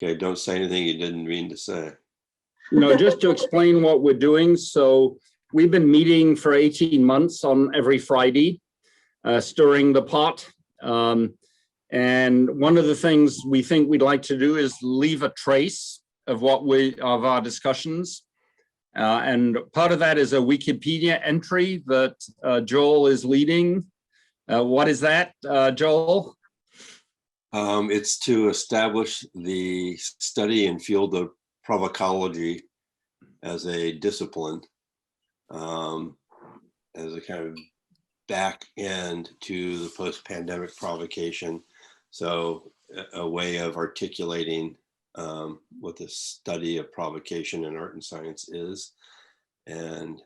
Okay, don't say anything you didn't mean to say. No, just to explain what we're doing. So we've been meeting for 18 months on every Friday, stirring the pot. And one of the things we think we'd like to do is leave a trace of of our discussions. And part of that is a Wikipedia entry that Joel is leading. What is that, Joel? It's to establish the study and field of provocology as a discipline, as a kind of back end to the post-pandemic provocation. So a way of articulating what the study of provocation in art and science is, and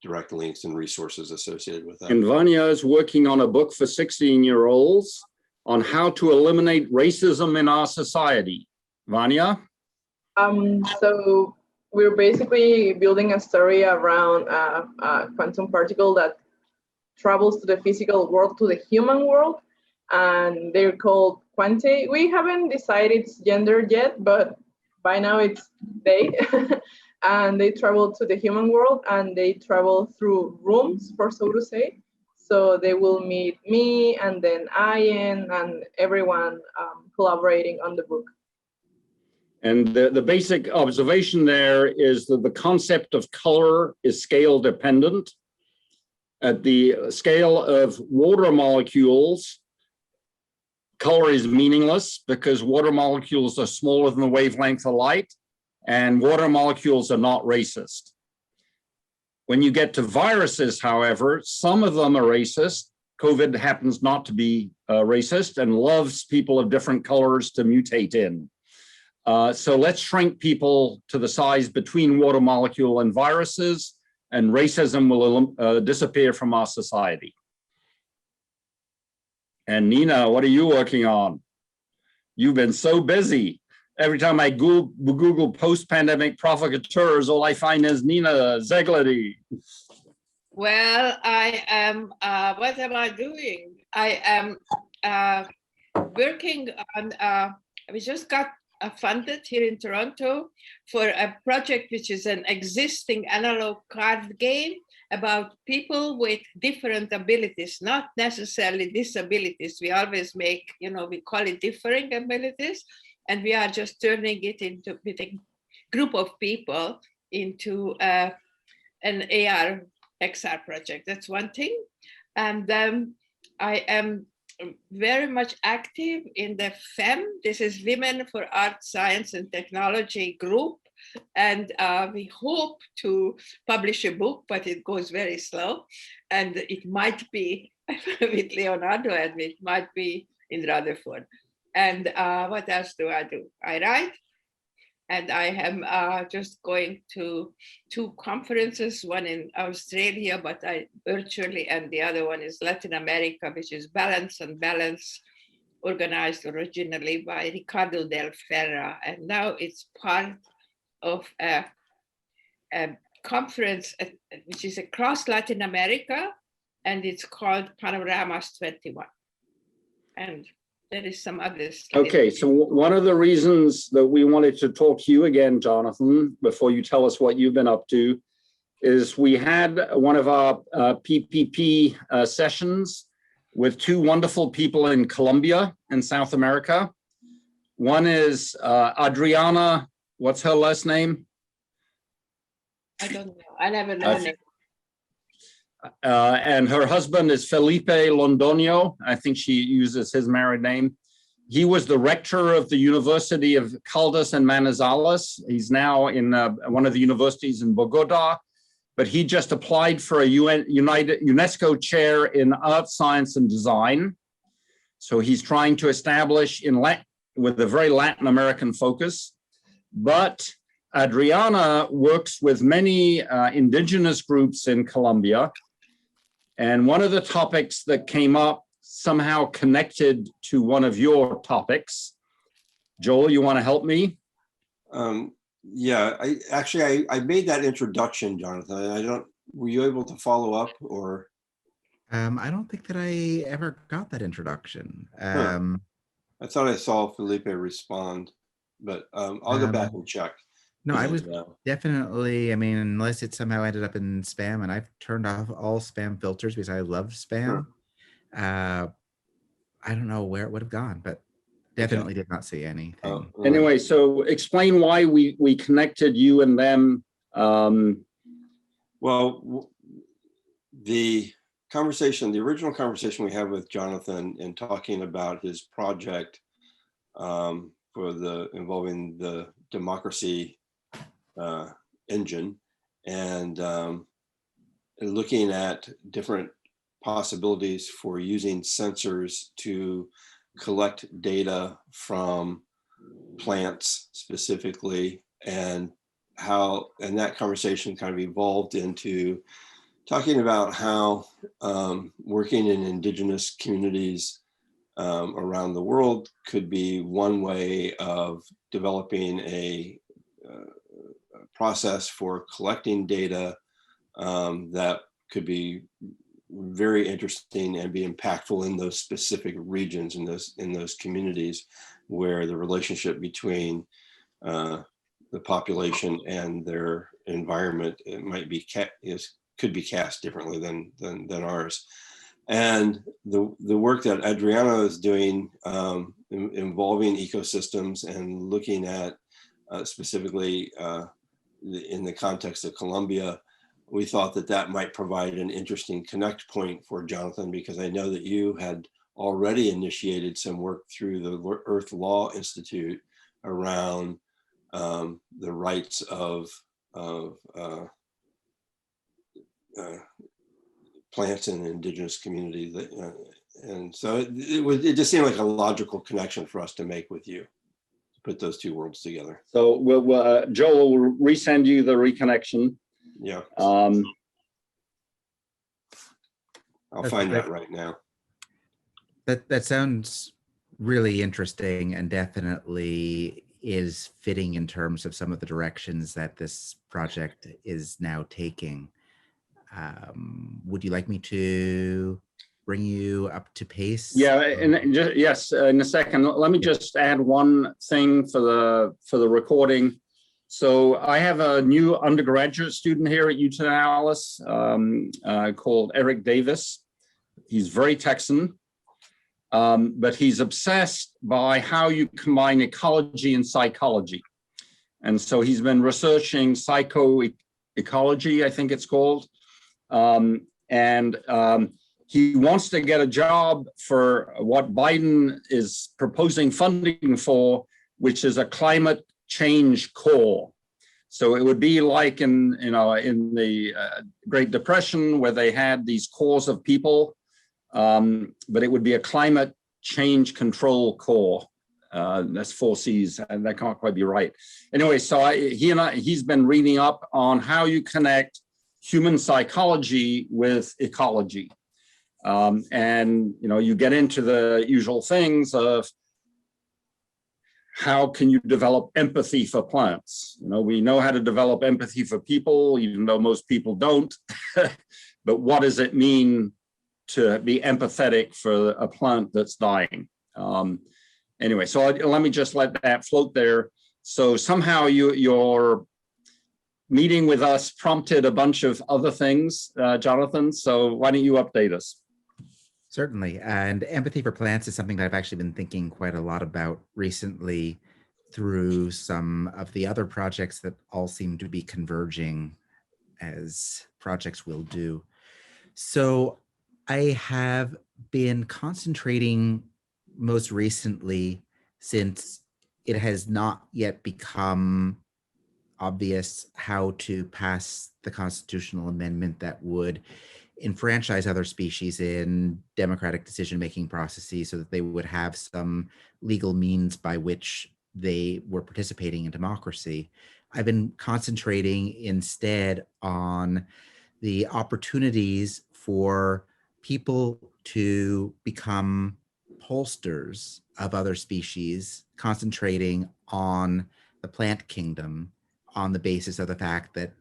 direct links and resources associated with that. And Vanya is working on a book for 16-year-olds on how to eliminate racism in our society. Vanya? So we're basically building a story around a quantum particle that travels to the physical world, to the human world, and they're called quante. We haven't decided its gender yet, but by now it's they. And they travel to the human world, and they travel through rooms, for so to say. So they will meet me, and then Ian, and everyone collaborating on the book. And the basic observation there is that the concept of color is scale dependent. At the scale of water molecules, color is meaningless because water molecules are smaller than the wavelength of light, and water molecules are not racist. When you get to viruses, however, some of them are racist. COVID happens not to be racist and loves people of different colors to mutate in. So let's shrink people to the size between water molecule and viruses, and racism will disappear from our society. And Nina, what are you working on? You've been so busy. Every time I Google post-pandemic provocateurs, all I find is Nina Zegleri. Well, I am, what am I doing? I am working on, we just got funded here in Toronto for a project which is an existing analog card game about people with different abilities, not necessarily disabilities. We always make, we call it differing abilities, and we are just turning it into, with a group of people, into an AR XR project. That's one thing. And then I am very much active in the FEM. This is Women for Art, Science and Technology group. And we hope to publish a book, but it goes very slow. And it might be with Leonardo, and it might be in Rutherford. And what else do? I write. And I am just going to 2 conferences, one in Australia, but virtually, and the other one is Latin America, which is Balance and Balance, organized originally by Ricardo del Ferra. And now it's part of a conference, which is across Latin America, and it's called Panoramas 21. And there is some others. Okay, so one of the reasons that we wanted to talk to you again, Jonnathon, before you tell us what you've been up to, is we had one of our PPP sessions with 2 wonderful people in Colombia in South America. One is Adriana, what's her last name? I don't know, I never learned it. And her husband is Felipe Londoño. I think she uses his married name. He was the rector of the University of Caldas and Manizales. He's now in one of the universities in Bogota, but he just applied for a UNESCO chair in art, science, and design. So he's trying to establish with a very Latin American focus. But Adriana works with many indigenous groups in Colombia. And one of the topics that came up somehow connected to one of your topics. Joel, you want to help me? Yeah, I made that introduction, Jonnathon. Were you able to follow up, or? I don't think that I ever got that introduction. I thought I saw Felipe respond. but I'll go back and check. No, I was And, definitely, I mean, unless it somehow ended up in spam, and I've turned off all spam filters because I love spam. I don't know where it would have gone, but definitely did not see anything. Anyway, so explain why we connected you and them. Well, the original conversation we had with Jonathan in talking about his project involving the democracy engine and looking at different possibilities for using sensors to collect data from plants specifically, and that conversation kind of evolved into talking about how working in indigenous communities around the world could be one way of developing a process for collecting data that could be very interesting and be impactful in those specific regions, in those communities where the relationship between the population and their environment could be cast differently than ours. And the work that Adriano is doing involving ecosystems and looking at specifically in the context of Colombia, we thought that might provide an interesting connect point for Jonathan, because I know that you had already initiated some work through the Earth Law Institute around the rights of plants in indigenous communities, and so it just seemed like a logical connection for us to make with you, to put those two worlds together. So Joel will resend you the reconnection. Yeah, Um, I'll find that right now. That sounds really interesting, and definitely is fitting in terms of some of the directions that this project is now taking. Would you like me to bring you up to pace? Yeah, and just, yes, in a second. Let me just add one thing for the recording. So I have a new undergraduate student here at UT Alice called Eric Davis. He's very Texan, but he's obsessed by how you combine ecology and psychology. And so he's been researching psychoecology, I think it's called. He wants to get a job for what Biden is proposing funding for, which is a climate change corps. So it would be like in the Great Depression, where they had these corps of people, but it would be a climate change control corps. That's 4 C's, and that can't quite be right. Anyway, so he's been reading up on how you connect human psychology with ecology. And you get into the usual things of how can you develop empathy for plants? We know how to develop empathy for people, even though most people don't. But what does it mean to be empathetic for a plant that's dying? Anyway, so let me just let that float there. So somehow your meeting with us prompted a bunch of other things, Jonathan. So why don't you update us? Certainly. And empathy for plants is something that I've actually been thinking quite a lot about recently through some of the other projects that all seem to be converging, as projects will do. So I have been concentrating most recently, since it has not yet become obvious how to pass the constitutional amendment that would enfranchise other species in democratic decision-making processes, so that they would have some legal means by which they were participating in democracy. I've been concentrating instead on the opportunities for people to become pollsters of other species, concentrating on the plant kingdom on the basis of the fact that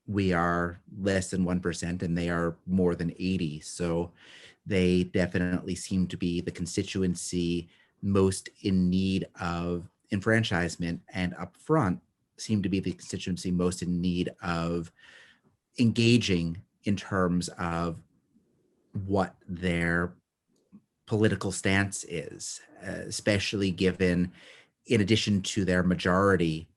we are less than 1% and they are more than 80. So they definitely seem to be the constituency most in need of enfranchisement and upfront seem to be the constituency most in need of engaging in terms of what their political stance is, especially given, in addition to their majority,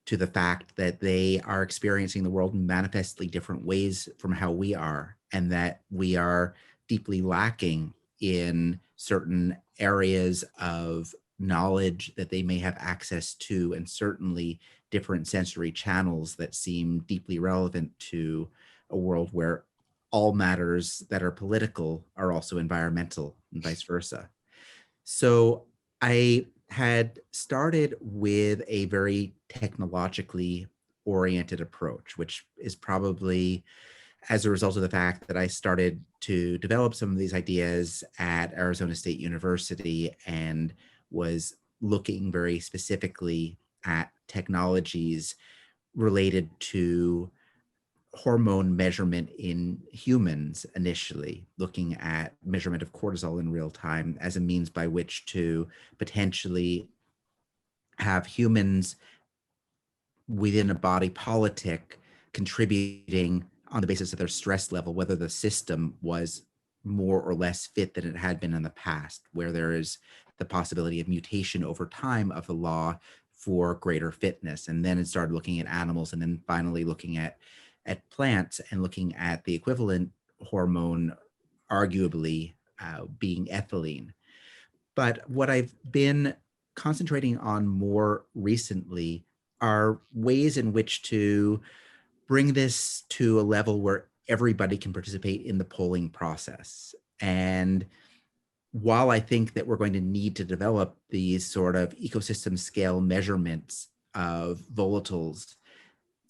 to the fact that they are experiencing the world in manifestly different ways from how we are, and that we are deeply lacking in certain areas of knowledge that they may have access to, and certainly different sensory channels that seem deeply relevant to a world where all matters that are political are also environmental, and vice versa. So I had started with a very technologically oriented approach, which is probably as a result of the fact that I started to develop some of these ideas at Arizona State University and was looking very specifically at technologies related to hormone measurement in humans, initially looking at measurement of cortisol in real time as a means by which to potentially have humans within a body politic contributing on the basis of their stress level, whether the system was more or less fit than it had been in the past, where there is the possibility of mutation over time of the law for greater fitness. And then it started looking at animals, and then finally looking at plants and looking at the equivalent hormone, arguably being ethylene. But what I've been concentrating on more recently are ways in which to bring this to a level where everybody can participate in the polling process. And while I think that we're going to need to develop these sort of ecosystem scale measurements of volatiles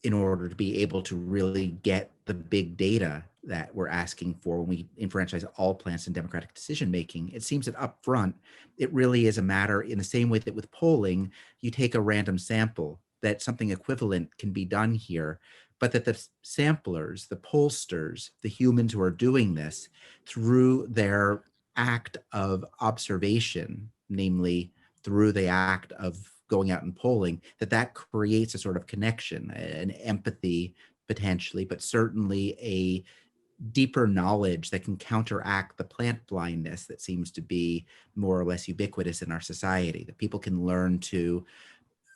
in order to be able to really get the big data that we're asking for when we enfranchise all plants in democratic decision making, it seems that up front, it really is a matter, in the same way that with polling, you take a random sample, that something equivalent can be done here, but that the samplers, the pollsters, the humans who are doing this, through their act of observation, namely through the act of going out and polling, that creates a sort of connection, an empathy potentially, but certainly a deeper knowledge that can counteract the plant blindness that seems to be more or less ubiquitous in our society, that people can learn to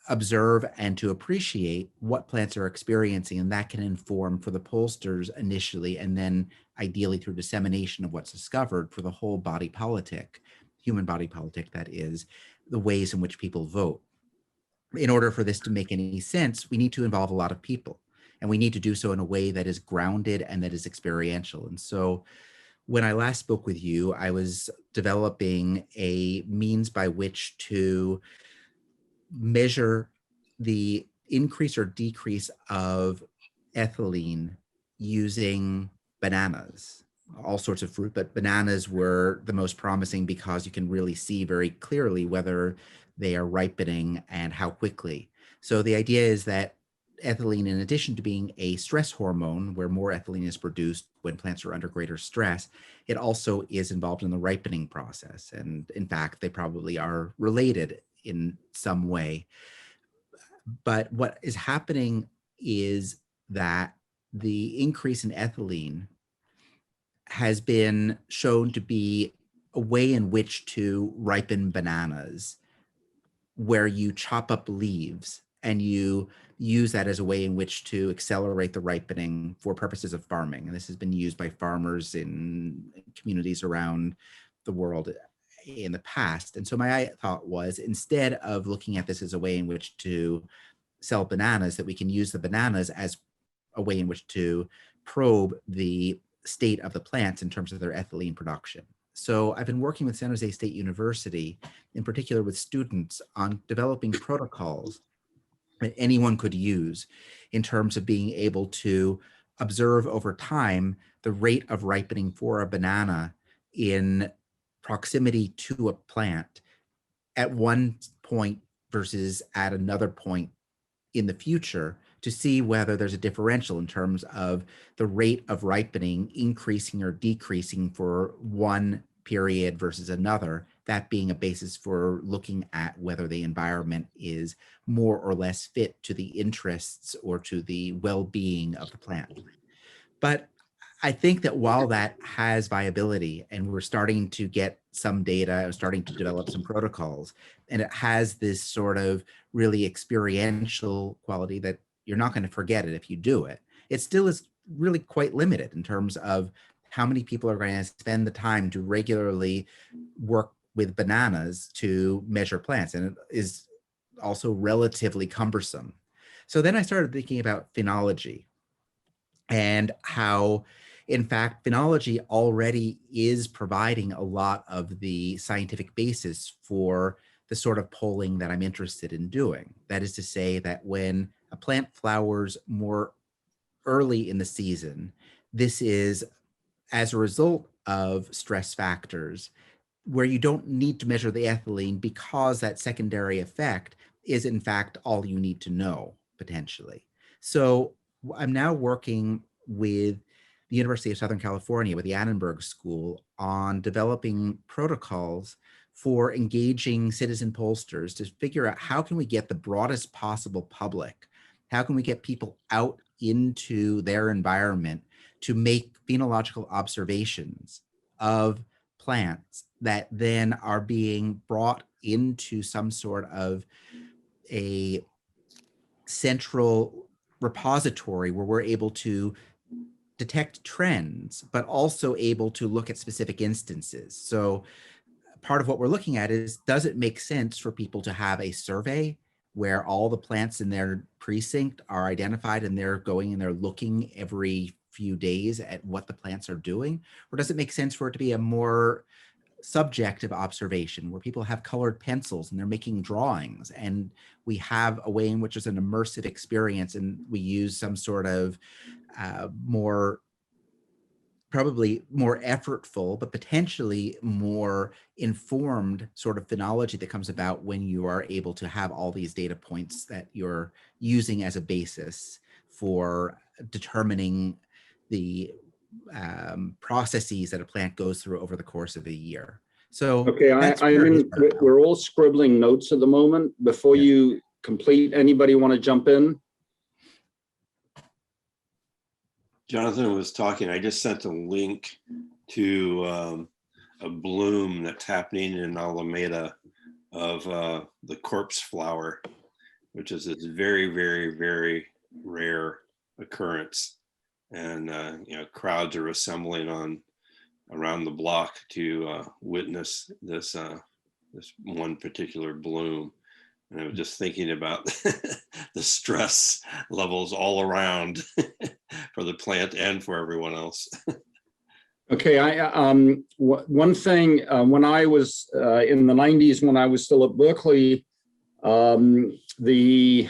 observe and to appreciate what plants are experiencing, and that can inform for the pollsters initially, and then ideally through dissemination of what's discovered for the whole body politic, human body politic, that is, the ways in which people vote. In order for this to make any sense, we need to involve a lot of people, and we need to do so in a way that is grounded and that is experiential. And so when I last spoke with you, I was developing a means by which to measure the increase or decrease of ethylene using bananas, all sorts of fruit, but bananas were the most promising because you can really see very clearly whether they are ripening and how quickly. So the idea is that ethylene, in addition to being a stress hormone, where more ethylene is produced when plants are under greater stress, it also is involved in the ripening process. And in fact, they probably are related in some way. But what is happening is that the increase in ethylene has been shown to be a way in which to ripen bananas, where you chop up leaves and you use that as a way in which to accelerate the ripening for purposes of farming. And this has been used by farmers in communities around the world in the past. And so my thought was, instead of looking at this as a way in which to sell bananas, that we can use the bananas as a way in which to probe the state of the plants in terms of their ethylene production. So I've been working with San Jose State University, in particular with students, on developing protocols that anyone could use in terms of being able to observe over time the rate of ripening for a banana in proximity to a plant at one point versus at another point in the future, to see whether there's a differential in terms of the rate of ripening increasing or decreasing for one period versus another that being a basis for looking at whether the environment is more or less fit to the interests or to the well-being of the plant. But I think that while that has viability and we're starting to get some data, starting to develop some protocols, and it has this sort of really experiential quality that you're not going to forget it if you do it, it still is really quite limited in terms of how many people are going to spend the time to regularly work with bananas to measure plants. And it is also relatively cumbersome. So then I started thinking about phenology and how, in fact, phenology already is providing a lot of the scientific basis for the sort of polling that I'm interested in doing. That is to say that when a plant flowers more early in the season, this is as a result of stress factors where you don't need to measure the ethylene because that secondary effect is in fact all you need to know potentially. So I'm now working with the University of Southern California, with the Annenberg School, on developing protocols for engaging citizen pollsters to figure out how can we get the broadest possible public, how can we get people out into their environment to make phenological observations of plants that then are being brought into some sort of a central repository where we're able to detect trends, but also able to look at specific instances. So part of what we're looking at is, does it make sense for people to have a survey where all the plants in their precinct are identified and they're going and they're looking every few days at what the plants are doing? Or does it make sense for it to be a more subjective observation where people have colored pencils and they're making drawings and we have a way in which it's an immersive experience and we use some sort of probably more effortful, but potentially more informed sort of phenology that comes about when you are able to have all these data points that you're using as a basis for determining the processes that a plant goes through over the course of a year. So okay, we're all scribbling notes at the moment. Before you complete, anybody want to jump in? Jonathan was talking. I just sent a link to a bloom that's happening in Alameda of the corpse flower, which is this very, very, very rare occurrence. And crowds are assembling around the block to witness this one particular bloom. And I was just thinking about the stress levels all around for the plant and for everyone else. Okay, one thing, when I was in the 90s, when I was still at Berkeley, the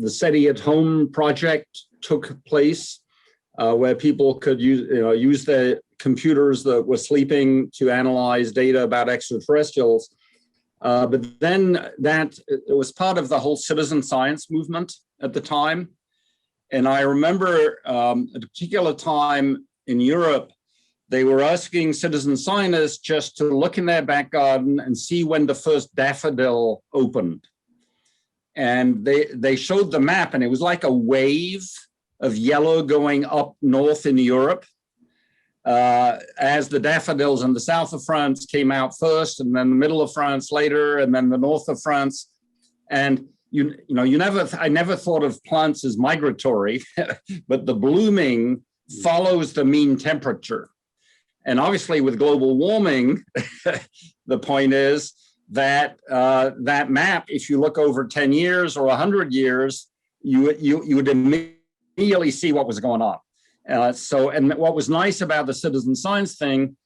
SETI at Home project took place where people could use their computers that were sleeping to analyze data about extraterrestrials. But then it was part of the whole citizen science movement at the time. And I remember at a particular time in Europe, they were asking citizen scientists just to look in their back garden and see when the first daffodil opened. And they showed the map, and it was like a wave of yellow going up north in Europe. As the daffodils in the south of France came out first, and then the middle of France later, and then the north of France. And I never thought of plants as migratory, but the blooming follows the mean temperature. And obviously with global warming, the point is that that map, if you look over 10 years or 100 years, you would immediately see what was going on. And what was nice about the citizen science thing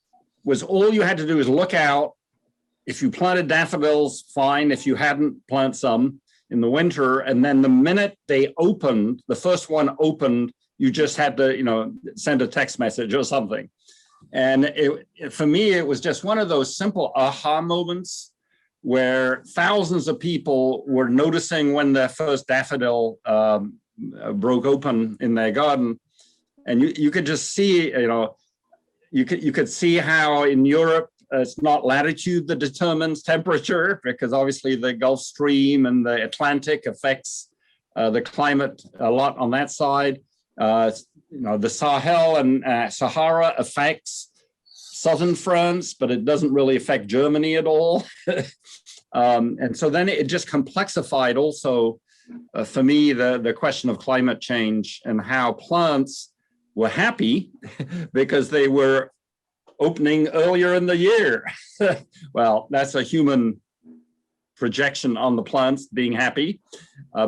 was all you had to do is look out. If you planted daffodils, fine. If you hadn't, plant some in the winter. And then the minute they opened, the first one opened, you just had to, send a text message or something. And for me, it was just one of those simple aha moments where thousands of people were noticing when their first daffodil broke open in their garden. And you could just see, you could see how in Europe it's not latitude that determines temperature, because obviously the Gulf Stream and the Atlantic affects the climate a lot on that side. The Sahel and Sahara affects southern France, but it doesn't really affect Germany at all. And so then it just complexified also for me the question of climate change and how plants were happy because they were opening earlier in the year. Well, that's a human projection on the plants being happy,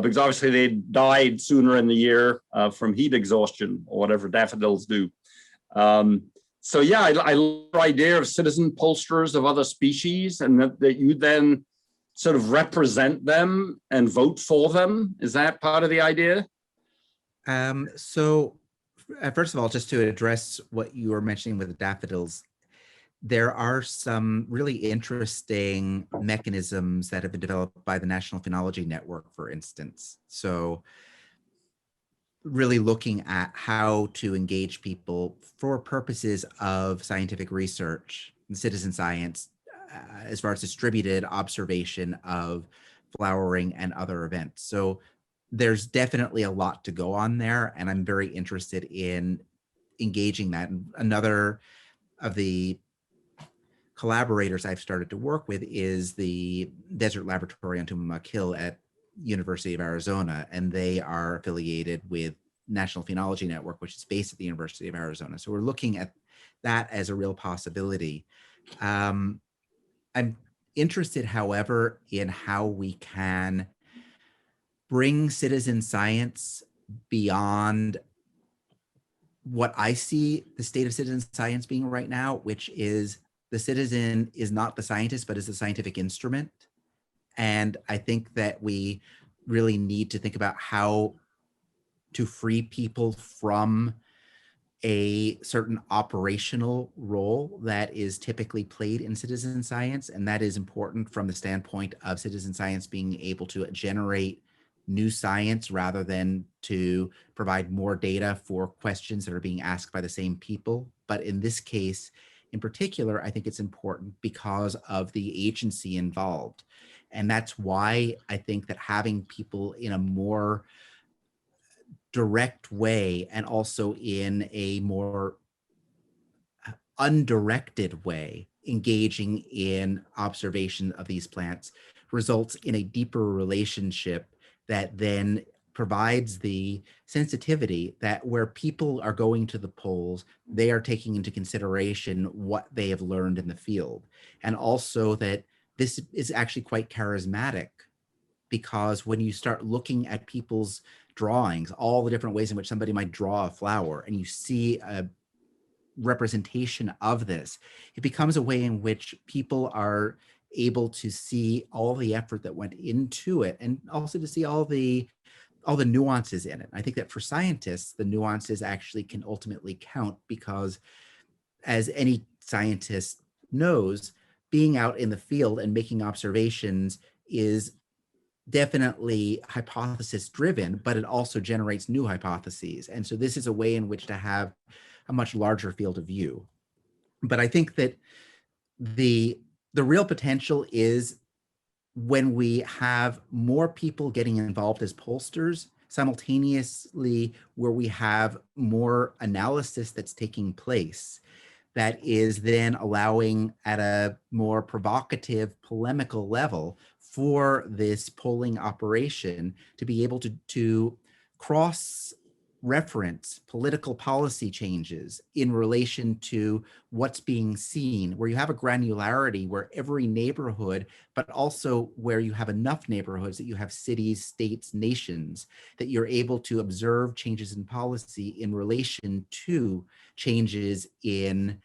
because obviously they died sooner in the year from heat exhaustion or whatever daffodils do. So yeah, I love the idea of citizen pollsters of other species, and that you then sort of represent them and vote for them. Is that part of the idea? So first of all, just to address what you were mentioning with the daffodils, there are some really interesting mechanisms that have been developed by the National Phenology Network, for instance. So really looking at how to engage people for purposes of scientific research and citizen science, as far as distributed observation of flowering and other events. So there's definitely a lot to go on there, and I'm very interested in engaging that. And another of the collaborators I've started to work with is the Desert Laboratory on Tumamook Hill at University of Arizona, and they are affiliated with National Phenology Network, which is based at the University of Arizona. So we're looking at that as a real possibility. I'm interested, however, in how we can bring citizen science beyond what I see the state of citizen science being right now, which is the citizen is not the scientist, but is the scientific instrument. And I think that we really need to think about how to free people from a certain operational role that is typically played in citizen science. And that is important from the standpoint of citizen science being able to generate new science rather than to provide more data for questions that are being asked by the same people. But in this case, in particular, I think it's important because of the agency involved. And that's why I think that having people in a more direct way and also in a more undirected way engaging in observation of these plants results in a deeper relationship that then provides the sensitivity that where people are going to the polls, they are taking into consideration what they have learned in the field. And also that this is actually quite charismatic, because when you start looking at people's drawings, all the different ways in which somebody might draw a flower, and you see a representation of this, it becomes a way in which people are able to see all the effort that went into it, and also to see all the nuances in it. I think that for scientists, the nuances actually can ultimately count, because as any scientist knows, being out in the field and making observations is definitely hypothesis driven, but it also generates new hypotheses. And so this is a way in which to have a much larger field of view. But I think that the real potential is when we have more people getting involved as pollsters simultaneously, where we have more analysis that's taking place that is then allowing at a more provocative polemical level for this polling operation to be able to cross reference political policy changes in relation to what's being seen, where you have a granularity where every neighborhood, but also where you have enough neighborhoods that you have cities, states, nations, that you're able to observe changes in policy in relation to changes in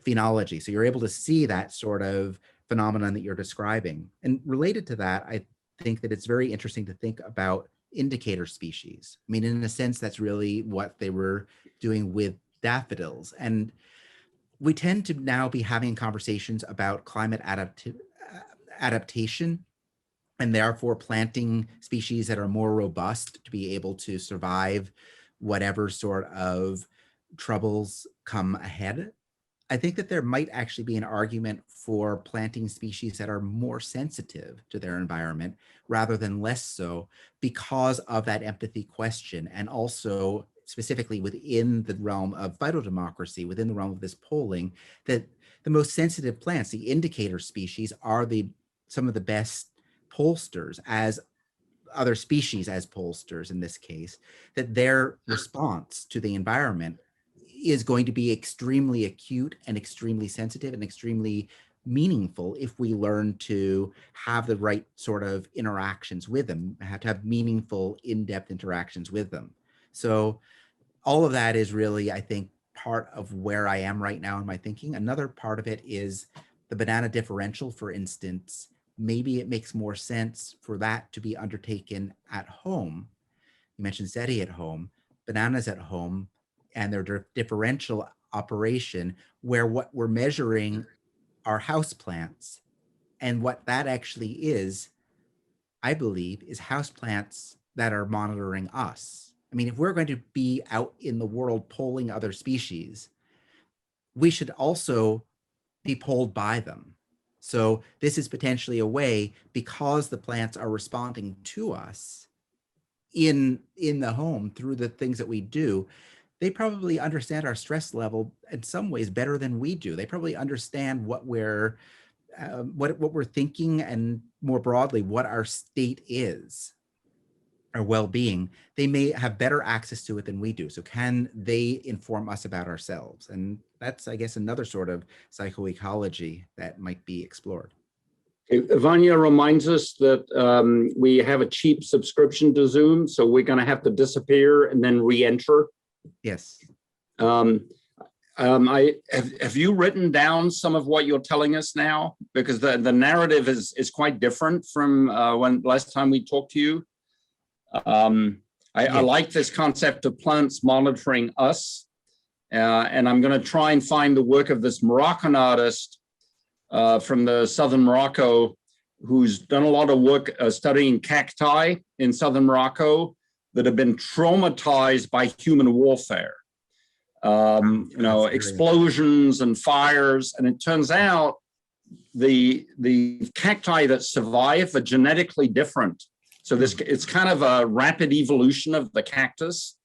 phenology. So you're able to see that sort of phenomenon that you're describing. And related to that, I think that it's very interesting to think about indicator species. I mean, in a sense, that's really what they were doing with daffodils. And we tend to now be having conversations about climate adaptation, and therefore planting species that are more robust to be able to survive whatever sort of troubles come ahead. I think that there might actually be an argument for planting species that are more sensitive to their environment rather than less so, because of that empathy question. And also specifically within the realm of vital democracy, within the realm of this polling, that the most sensitive plants, the indicator species, are some of the best pollsters, as other species as pollsters in this case, that their response to the environment is going to be extremely acute and extremely sensitive and extremely meaningful if we learn to have the right sort of interactions with them, have to have meaningful, in-depth interactions with them. So all of that is really, I think, part of where I am right now in my thinking. Another part of it is the banana differential, for instance. Maybe it makes more sense for that to be undertaken at home. You mentioned SETI at home, bananas at home, and their differential operation, where what we're measuring are house plants. And what that actually is, I believe, is house plants that are monitoring us. I mean, if we're going to be out in the world polling other species, we should also be polled by them. So this is potentially a way, because the plants are responding to us in the home through the things that we do, they probably understand our stress level in some ways better than we do. They probably understand what we're thinking, and more broadly, what our state is, our well-being. They may have better access to it than we do. So can they inform us about ourselves? And that's, I guess, another sort of psychoecology that might be explored. Vanya reminds us that we have a cheap subscription to Zoom, so we're going to have to disappear and then re-enter. Yes. Have you written down some of what you're telling us now? Because the narrative is quite different from when last time we talked to you. I like this concept of plants monitoring us, and I'm going to try and find the work of this Moroccan artist from the southern Morocco, who's done a lot of work studying cacti in southern Morocco that have been traumatized by human warfare. Explosions and fires. And it turns out the cacti that survive are genetically different. So it's kind of a rapid evolution of the cactus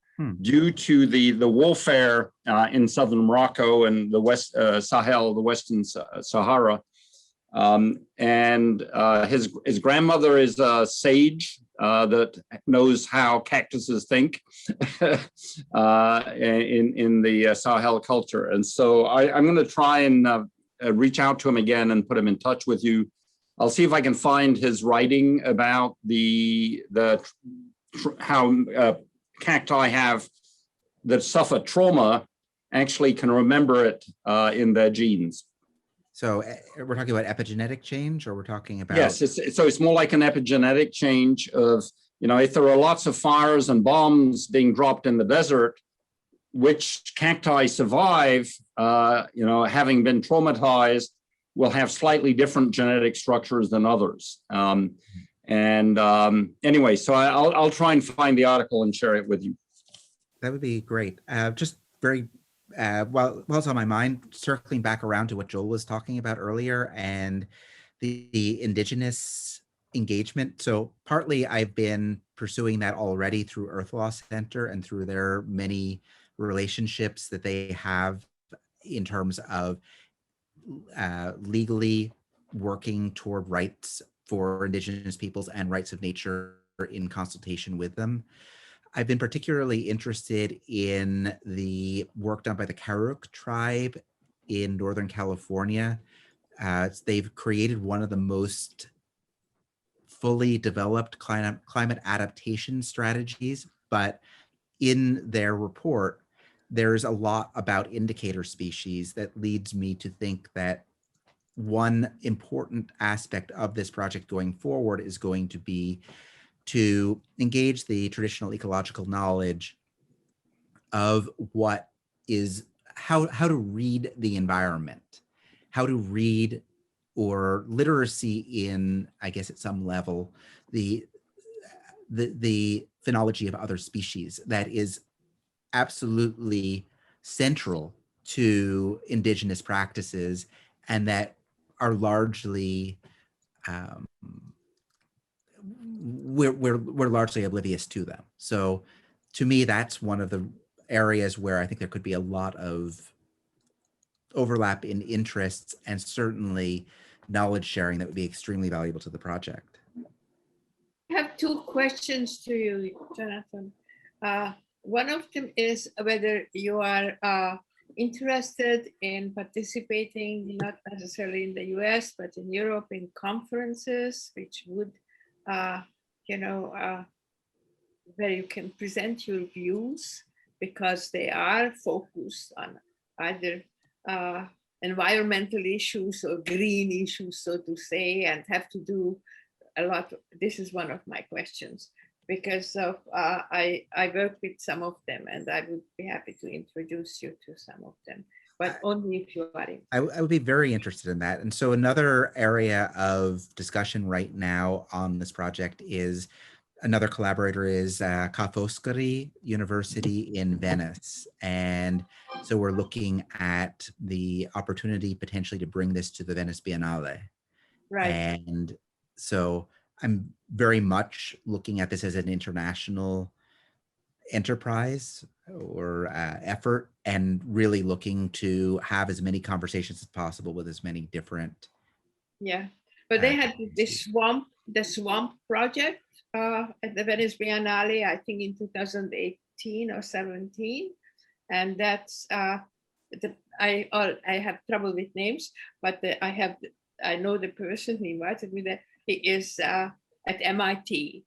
due to the warfare in southern Morocco and the West Sahel, the Western Sahara. His grandmother is a sage that knows how cactuses think in the Sahel culture. And so I'm going to try and reach out to him again and put him in touch with you. I'll see if I can find his writing about how cacti that suffer trauma actually can remember it in their genes. So we're talking about epigenetic change, or we're talking about? Yes, it's more like an epigenetic change of, if there are lots of fires and bombs being dropped in the desert, which cacti survive, having been traumatized, will have slightly different genetic structures than others. Anyway, so I'll try and find the article and share it with you. That would be great. Just very while it's on my mind, circling back around to what Joel was talking about earlier and the indigenous engagement. So partly I've been pursuing that already through Earth Law Center and through their many relationships that they have in terms of legally working toward rights for indigenous peoples and rights of nature in consultation with them. I've been particularly interested in the work done by the Karuk tribe in Northern California. They've created one of the most fully developed climate adaptation strategies, but in their report, there's a lot about indicator species that leads me to think that one important aspect of this project going forward is going to be to engage the traditional ecological knowledge of what is how to read the environment, how to read, or literacy in, I guess at some level, the phenology of other species that is absolutely central to indigenous practices and that are largely we're largely oblivious to them. So to me, that's one of the areas where I think there could be a lot of overlap in interests and certainly knowledge sharing that would be extremely valuable to the project. I have two questions to you, Jonathan. One of them is whether you are interested in participating, not necessarily in the US, but in Europe, in conferences, which would, where you can present your views, because they are focused on either environmental issues or green issues, so to say, and have to do a lot. This is one of my questions, because of I work with some of them, and I would be happy to introduce you to some of them, but only if you are in. I would be very interested in that. And so another area of discussion right now on this project is another collaborator is Ca' Foscari University in Venice. And so we're looking at the opportunity potentially to bring this to the Venice Biennale. Right. And so I'm very much looking at this as an international enterprise or effort, and really looking to have as many conversations as possible with as many different. Yeah, but they had the swamp project at the Venice Biennale, I think in 2018 or 17, and that's I have trouble with names, but I know the person who invited me there. He is at MIT,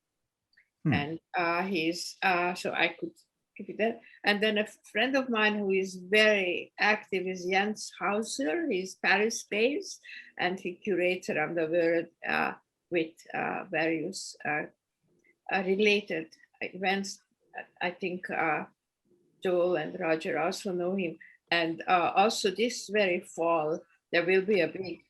and he's so I could give you that. And then a friend of mine who is very active is Jens Hauser. He's Paris-based, and he curates around the world with various related events. I think Joel and Roger also know him. And also this very fall, there will be a big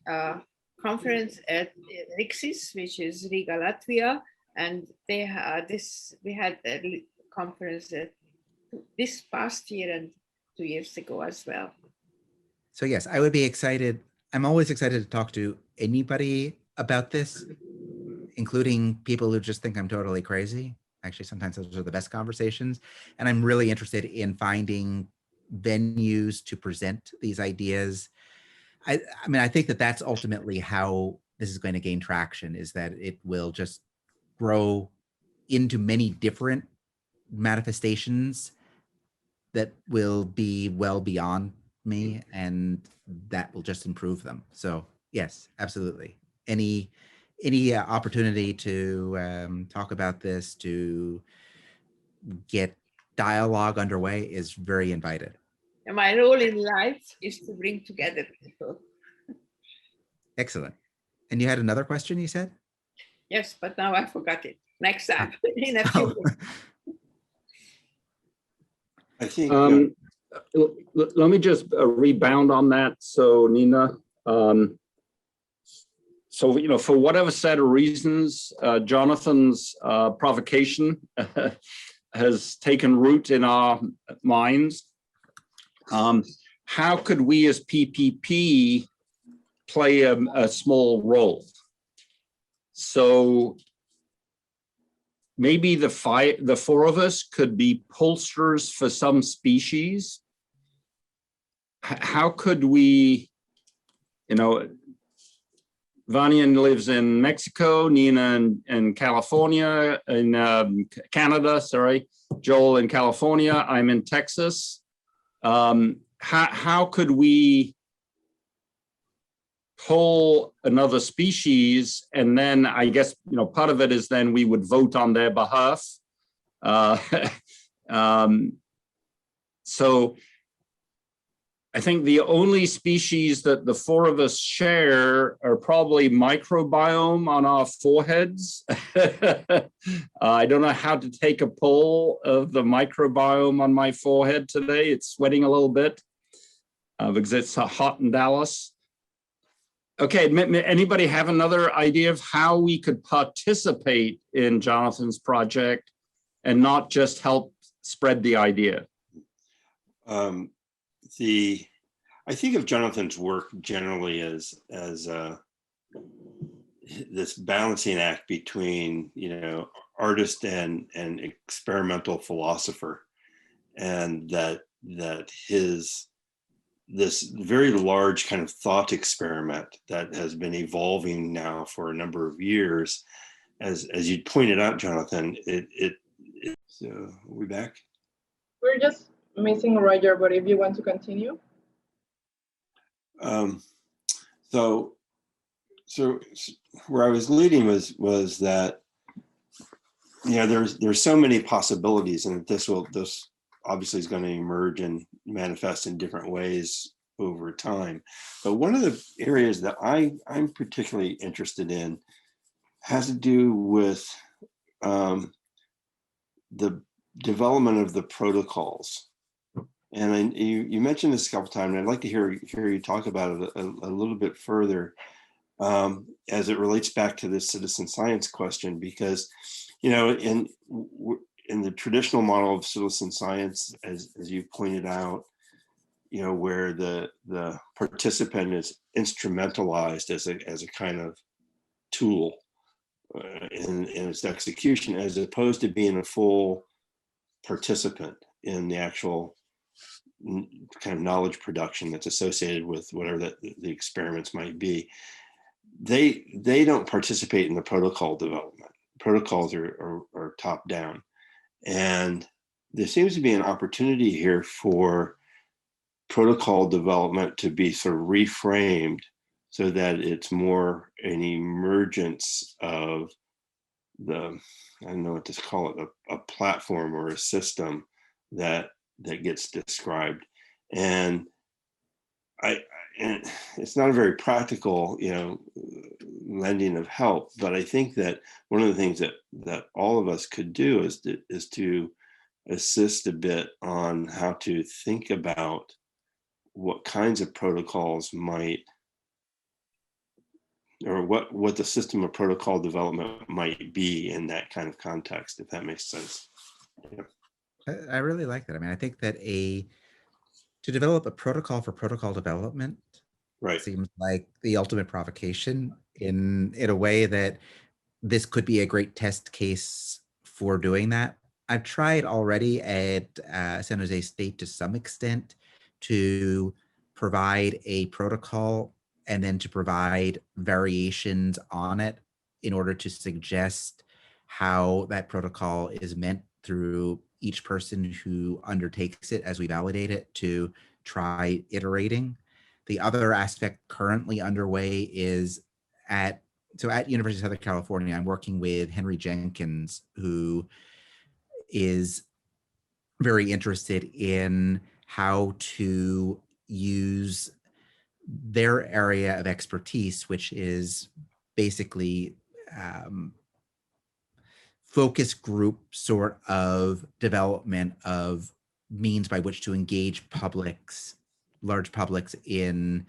conference at Rixis, which is Riga, Latvia. And they we had a conference this past year and 2 years ago as well. So yes, I would be excited. I'm always excited to talk to anybody about this, including people who just think I'm totally crazy. Actually, sometimes those are the best conversations. And I'm really interested in finding venues to present these ideas. I mean, I think that that's ultimately how this is going to gain traction, is that it will just grow into many different manifestations that will be well beyond me, and that will just improve them. So yes, absolutely. Any opportunity to talk about this, to get dialogue underway, is very invited. And my role in life is to bring together people. Excellent. And you had another question, you said? Yes, but now I forgot it. Next time, in a few minutes. I think let me just rebound on that. So Nina, so, for whatever set of reasons, Jonathan's provocation has taken root in our minds. How could we as PPP play a small role? So maybe the four of us could be pollsters for some species. How could we, Vanya lives in Mexico, Nina in California, in Canada, sorry, Joel in California, I'm in Texas. How could we poll another species? And then I guess, part of it is then we would vote on their behalf. So I think the only species that the four of us share are probably microbiome on our foreheads. I don't know how to take a poll of the microbiome on my forehead today. It's sweating a little bit because it's hot in Dallas. Okay, anybody have another idea of how we could participate in Jonathan's project and not just help spread the idea? I think of Jonathan's work generally as this balancing act between, artist and experimental philosopher, and that this very large kind of thought experiment that has been evolving now for a number of years, as you pointed out, Jonathan. So are we back? We're just missing Roger, but if you want to continue. So where I was leading was that, there's so many possibilities, and this obviously is going to emerge and manifest in different ways over time. But one of the areas that I'm particularly interested in has to do with the development of the protocols. And you mentioned this a couple times, and I'd like to hear you talk about it a little bit further, as it relates back to this citizen science question, because, in the traditional model of citizen science, as you pointed out, where the participant is instrumentalized as a kind of tool in its execution, as opposed to being a full participant in the actual kind of knowledge production that's associated with whatever the experiments might be. They don't participate in the protocol development. Protocols are top down, and there seems to be an opportunity here for protocol development to be sort of reframed so that it's more an emergence of I don't know what to call it, a platform or a system that gets described. And and it's not a very practical, lending of help, but I think that one of the things that all of us could do is to assist a bit on how to think about what kinds of protocols might, or what the system of protocol development might be in that kind of context, if that makes sense. Yeah. I really like that. I mean, I think that to develop a protocol for protocol development Right. seems like the ultimate provocation in a way that this could be a great test case for doing that. I've tried already at San Jose State to some extent to provide a protocol and then to provide variations on it in order to suggest how that protocol is meant through each person who undertakes it as we validate it to try iterating. The other aspect currently underway is at University of Southern California, I'm working with Henry Jenkins, who is very interested in how to use their area of expertise, which is basically focus group sort of development of means by which to engage large publics in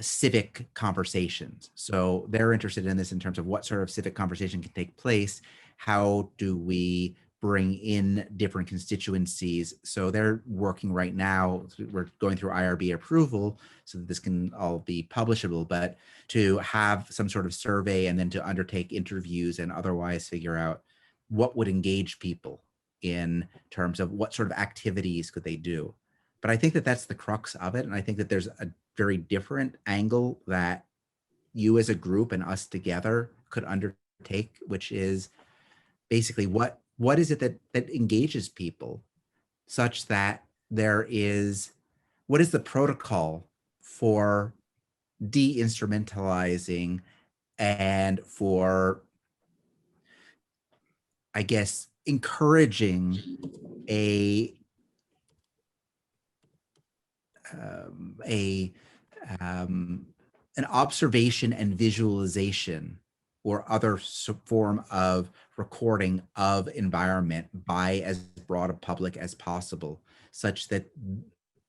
civic conversations. So they're interested in this in terms of what sort of civic conversation can take place. How do we bring in different constituencies? So they're working right now, we're going through IRB approval so that this can all be publishable, but to have some sort of survey and then to undertake interviews and otherwise figure out what would engage people in terms of what sort of activities could they do. But I think that that's the crux of it. And I think that there's a very different angle that you as a group and us together could undertake, which is basically what is it that engages people such that what is the protocol for de-instrumentalizing and for, I guess, encouraging an observation and visualization or other form of recording of environment by as broad a public as possible, such that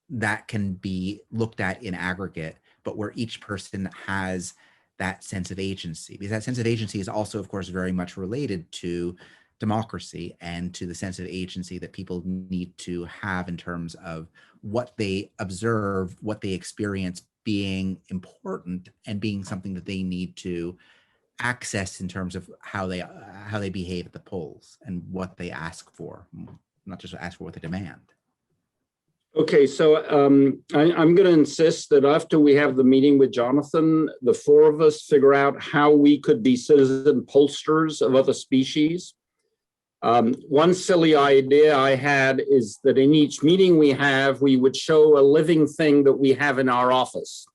that can be looked at in aggregate, but where each person has that sense of agency, because that sense of agency is also, of course, very much related to democracy and to the sense of agency that people need to have in terms of what they observe, what they experience being important and being something that they need to access in terms of how they behave at the polls and what they ask for, not just ask for, what they demand. Okay, so I'm going to insist that after we have the meeting with Jonathan, the four of us figure out how we could be citizen pollsters of other species. One silly idea I had is that in each meeting we would show a living thing that we have in our office.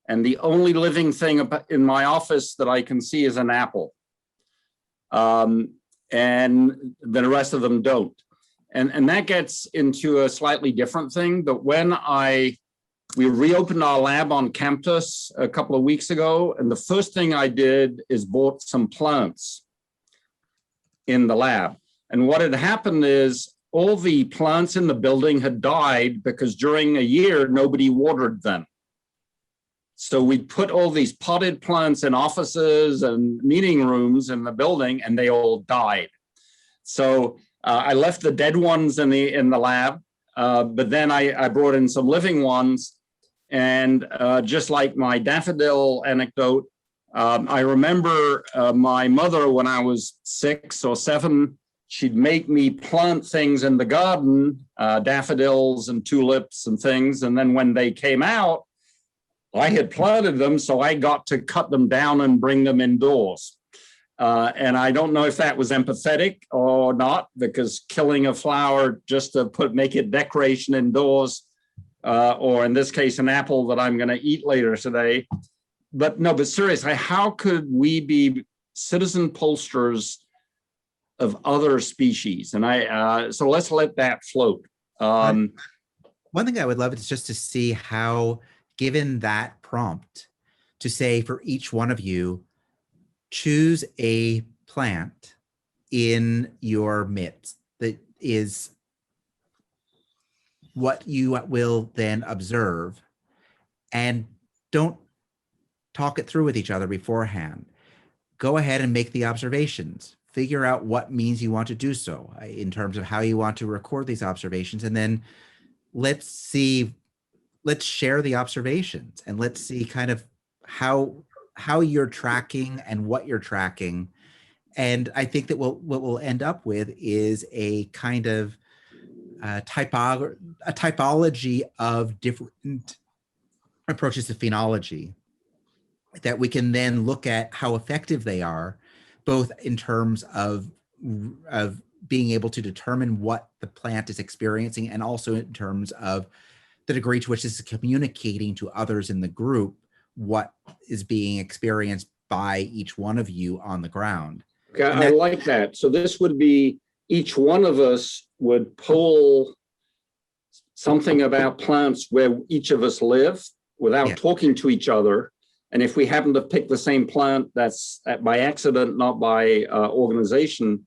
And the only living thing in my office that I can see is an apple. And the rest of them don't. And that gets into a slightly different thing. But when we reopened our lab on campus a couple of weeks ago, and the first thing I did is bought some plants in the lab. And what had happened is all the plants in the building had died because during a year, nobody watered them. So we put all these potted plants in offices and meeting rooms in the building, and they all died. So I left the dead ones in the lab, but then I brought in some living ones. And just like my daffodil anecdote, I remember my mother, when I was 6 or 7, she'd make me plant things in the garden, daffodils and tulips and things. And then when they came out, I had planted them, so I got to cut them down and bring them indoors. And I don't know if that was empathetic or not, because killing a flower just to make it decoration indoors, or in this case, an apple that I'm going to eat later today. But seriously, how could we be citizen pollsters of other species? And so let's let that float. One thing I would love is just to see how, given that prompt, to say for each one of you, choose a plant in your midst that is what you will then observe, and don't talk it through with each other beforehand. Go ahead and make the observations. Figure out what means you want to do so in terms of how you want to record these observations. And then let's share the observations, and let's see kind of how you're tracking and what you're tracking. And I think that what we'll end up with is a kind of typology of different approaches to phenology that we can then look at how effective they are, both in terms of being able to determine what the plant is experiencing, and also in terms of the degree to which this is communicating to others in the group what is being experienced by each one of you on the ground. Okay, I like that. So this would be, each one of us would pull something about plants where each of us live without talking to each other. And if we happen to pick the same plant, that's by accident, not by organization.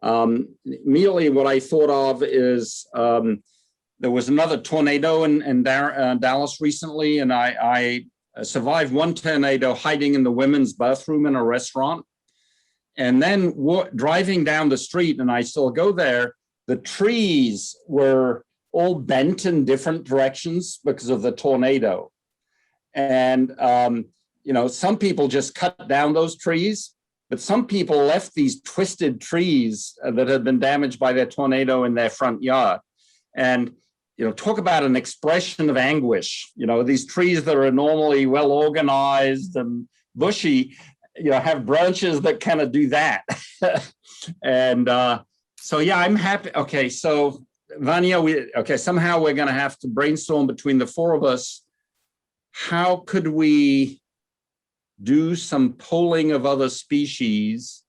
Immediately what I thought of is there was another tornado in Dallas recently, and I survived one tornado hiding in the women's bathroom in a restaurant. And then driving down the street, and I still go there, the trees were all bent in different directions because of the tornado. And, some people just cut down those trees, but some people left these twisted trees that had been damaged by their tornado in their front yard. And talk about an expression of anguish. These trees that are normally well organized and bushy, have branches that kind of do that. And I'm happy. Okay, so Vanya, somehow we're going to have to brainstorm between the four of us. How could we do some polling of other species,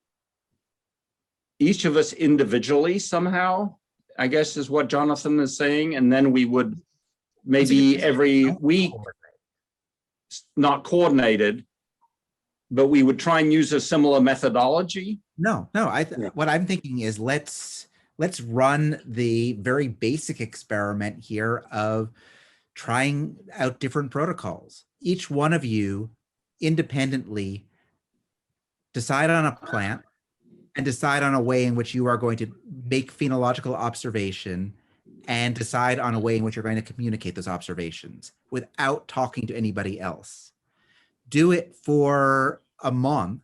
each of us individually somehow, I guess is what Jonathan is saying. And then we would maybe every week, not coordinated, but we would try and use a similar methodology. No. What I'm thinking is let's run the very basic experiment here of trying out different protocols. Each one of you independently decide on a plant and decide on a way in which you are going to make phenological observation and decide on a way in which you're going to communicate those observations without talking to anybody else. Do it for a month,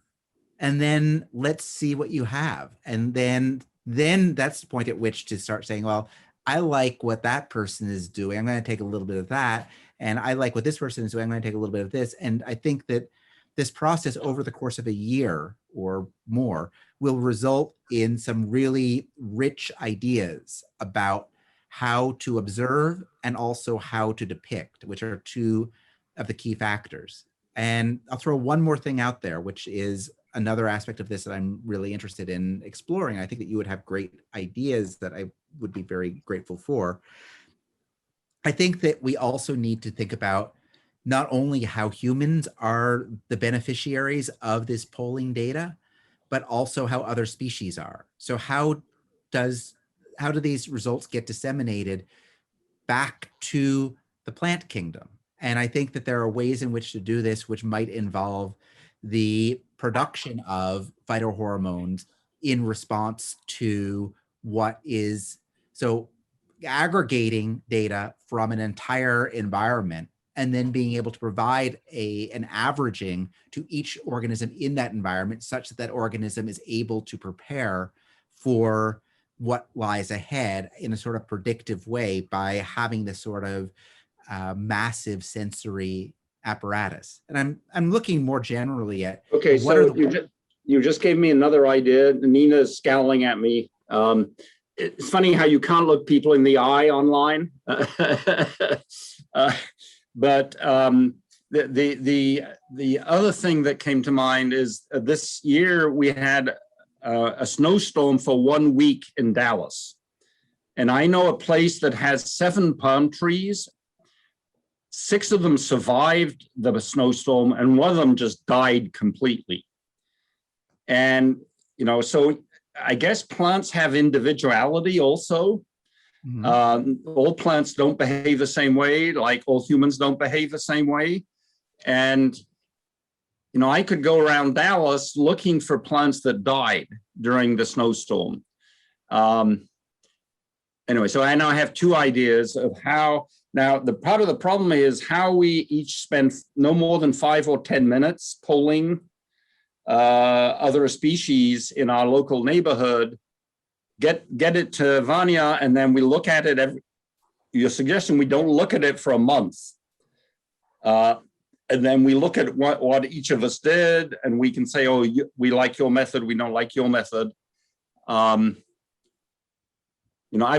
and then let's see what you have. And then that's the point at which to start saying, well, I like what that person is doing. I'm going to take a little bit of that. And I like what this person is doing. I'm going to take a little bit of this. And I think that this process over the course of a year or more will result in some really rich ideas about how to observe and also how to depict, which are two of the key factors. And I'll throw one more thing out there, which is another aspect of this that I'm really interested in exploring. I think that you would have great ideas that I would be very grateful for. I think that we also need to think about not only how humans are the beneficiaries of this polling data, but also how other species are. So how do these results get disseminated back to the plant kingdom? And I think that there are ways in which to do this, which might involve the production of phytohormones in response to what is, so aggregating data from an entire environment and then being able to provide an averaging to each organism in that environment such that that organism is able to prepare for what lies ahead in a sort of predictive way by having this sort of massive sensory apparatus. And I'm looking more generally at Okay, what so are you just gave me another idea. Nina's scowling at me. It's funny how you can't look people in the eye online. But the other thing that came to mind is this year we had a snowstorm for 1 week in Dallas. And I know a place that has 7 palm trees. 6 of them survived the snowstorm and 1 of them just died completely. And, so I guess plants have individuality also. Mm-hmm. All plants don't behave the same way, like all humans don't behave the same way. And, I could go around Dallas looking for plants that died during the snowstorm. Anyway, so I now have 2 ideas of how. Now, the part of the problem is how we each spend no more than 5 or 10 minutes polling other species in our local neighborhood, get it to Vanya, and then we look at it your suggestion, we don't look at it for a month. And then we look at what each of us did, and we can say, oh, we like your method, we don't like your method. I've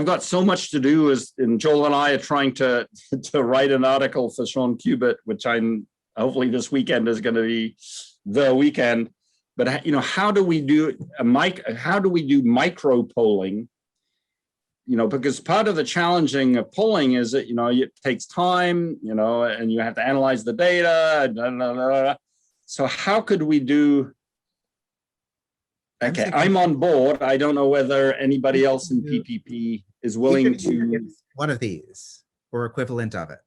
got so much to do, and Joel and I are trying to write an article for Sean Cubitt, which hopefully this weekend is going to be the weekend. But how do we do micro polling? Because part of the challenging of polling is that it takes time, and you have to analyze the data. Blah, blah, blah. So how could we do? Okay, I'm on board. I don't know whether anybody else in PPP is willing to. One of these or equivalent of it.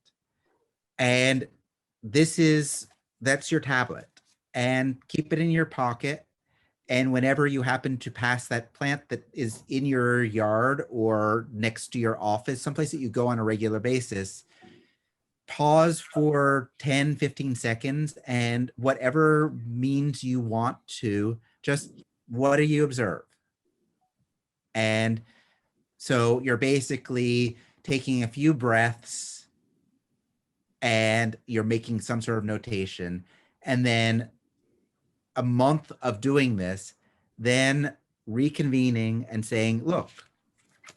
And that's your tablet, and keep it in your pocket. And whenever you happen to pass that plant that is in your yard or next to your office, someplace that you go on a regular basis, pause for 10, 15 seconds, and whatever means you want to, just what do you observe? And so you're basically taking a few breaths and you're making some sort of notation. And then a month of doing this, then reconvening and saying, look,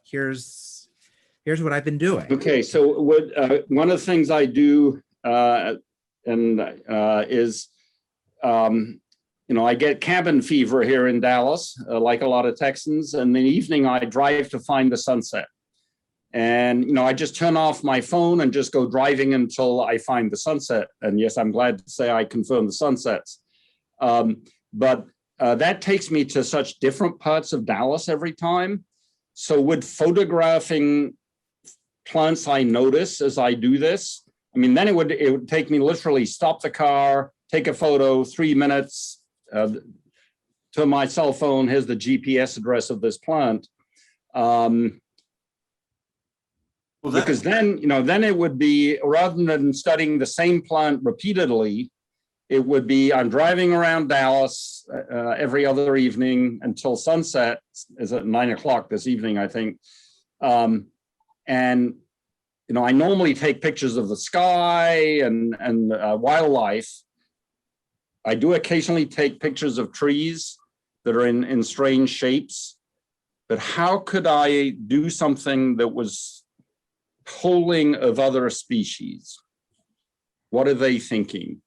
here's what I've been doing. Okay, so one of the things I do is I get cabin fever here in Dallas, like a lot of Texans, and in the evening I drive to find the sunset. And, I just turn off my phone and just go driving until I find the sunset. And yes, I'm glad to say I confirm the sunsets. But that takes me to such different parts of Dallas every time. So would photographing plants I notice as I do this, then it would take me literally stop the car, take a photo, 3 minutes, to my cell phone, here's the GPS address of this plant. Because then, then it would be, rather than studying the same plant repeatedly, it would be, I'm driving around Dallas every other evening until sunset, is at 9 o'clock this evening, I think. And, I normally take pictures of the sky and wildlife. I do occasionally take pictures of trees that are in strange shapes, but how could I do something that was polling of other species? What are they thinking?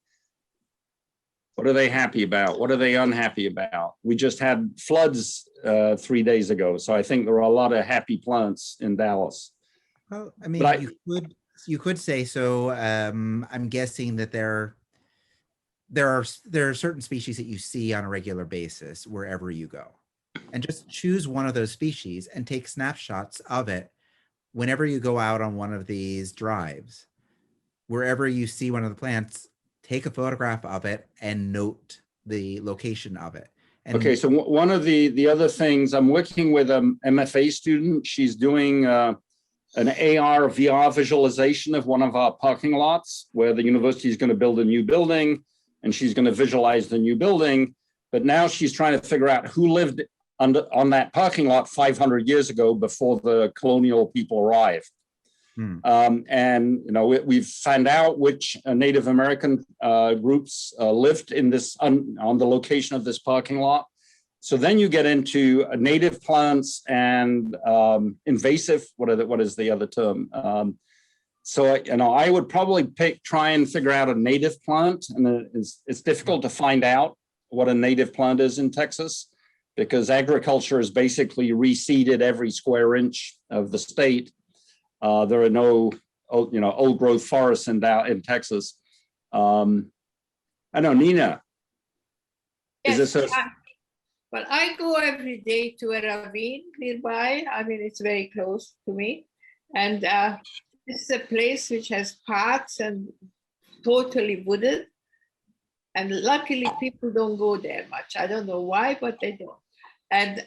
What are they happy about? What are they unhappy about? We just had floods 3 days ago, so I think there are a lot of happy plants in Dallas. Well, I mean, you could say so. I'm guessing that there are certain species that you see on a regular basis wherever you go, and just choose one of those species and take snapshots of it whenever you go out on one of these drives. Wherever you see one of the plants, take a photograph of it and note the location of it. And okay, so one of the other things, I'm working with an MFA student. She's doing an AR VR visualization of one of our parking lots where the university is going to build a new building, and she's going to visualize the new building. But now she's trying to figure out who lived on that parking lot 500 years ago before the colonial people arrived. And we've found out which Native American groups lived in this on the location of this parking lot. So then you get into native plants and invasive. What is the other term? So I would probably try and figure out a native plant, and it's difficult to find out what a native plant is in Texas, because agriculture has basically reseeded every square inch of the state. There are no, old growth forests in Texas. I know, Nina. Yes, Is this well, I go every day to a ravine nearby. I mean, it's very close to me. And this is a place which has paths and totally wooded. And luckily, people don't go there much. I don't know why, but they don't. And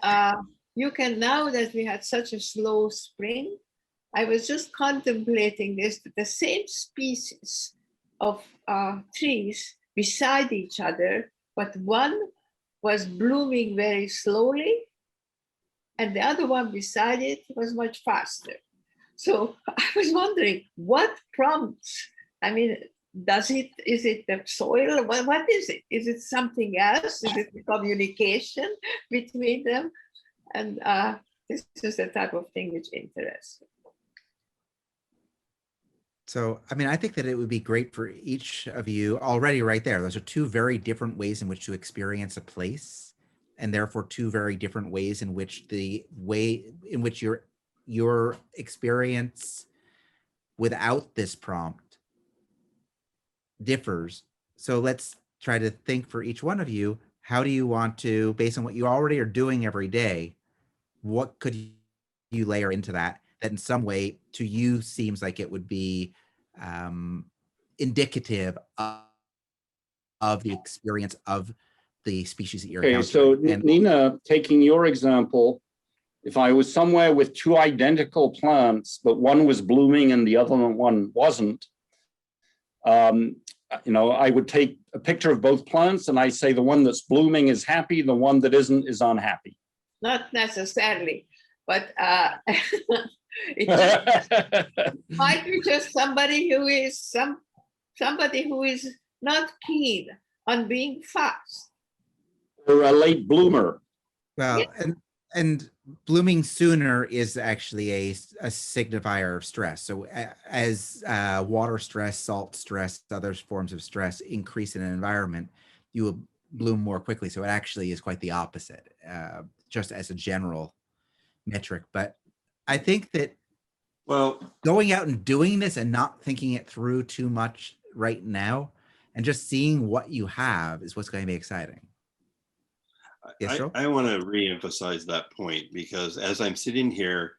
you can, now that we had such a slow spring, I was just contemplating this, the same species of trees beside each other, but one was blooming very slowly, and the other one beside it was much faster. So I was wondering, what prompts? I mean, is it the soil? What is it? Is it something else? Is it the communication between them? And this is the type of thing which interests me. So, I mean, I think that it would be great for each of you already right there. Those are two very different ways in which to experience a place, and therefore two very different ways in which your experience without this prompt differs. So let's try to think for each one of you, how do you want to, based on what you already are doing every day, what could you layer into that in some way to you seems like it would be indicative of the experience of the species that you're encountering. So Nina, taking your example, if I was somewhere with two identical plants, but one was blooming and the other one wasn't, I would take a picture of both plants and I say the one that's blooming is happy, the one that isn't is unhappy. Not necessarily, but it might be just somebody who is not keen on being fast. Or a late bloomer. Well, and blooming sooner is actually a signifier of stress. So as water stress, salt stress, other forms of stress increase in an environment, you will bloom more quickly. So it actually is quite the opposite, just as a general metric. But I think that going out and doing this and not thinking it through too much right now and just seeing what you have is what's going to be exciting. Yes, I want to re-emphasize that point, because as I'm sitting here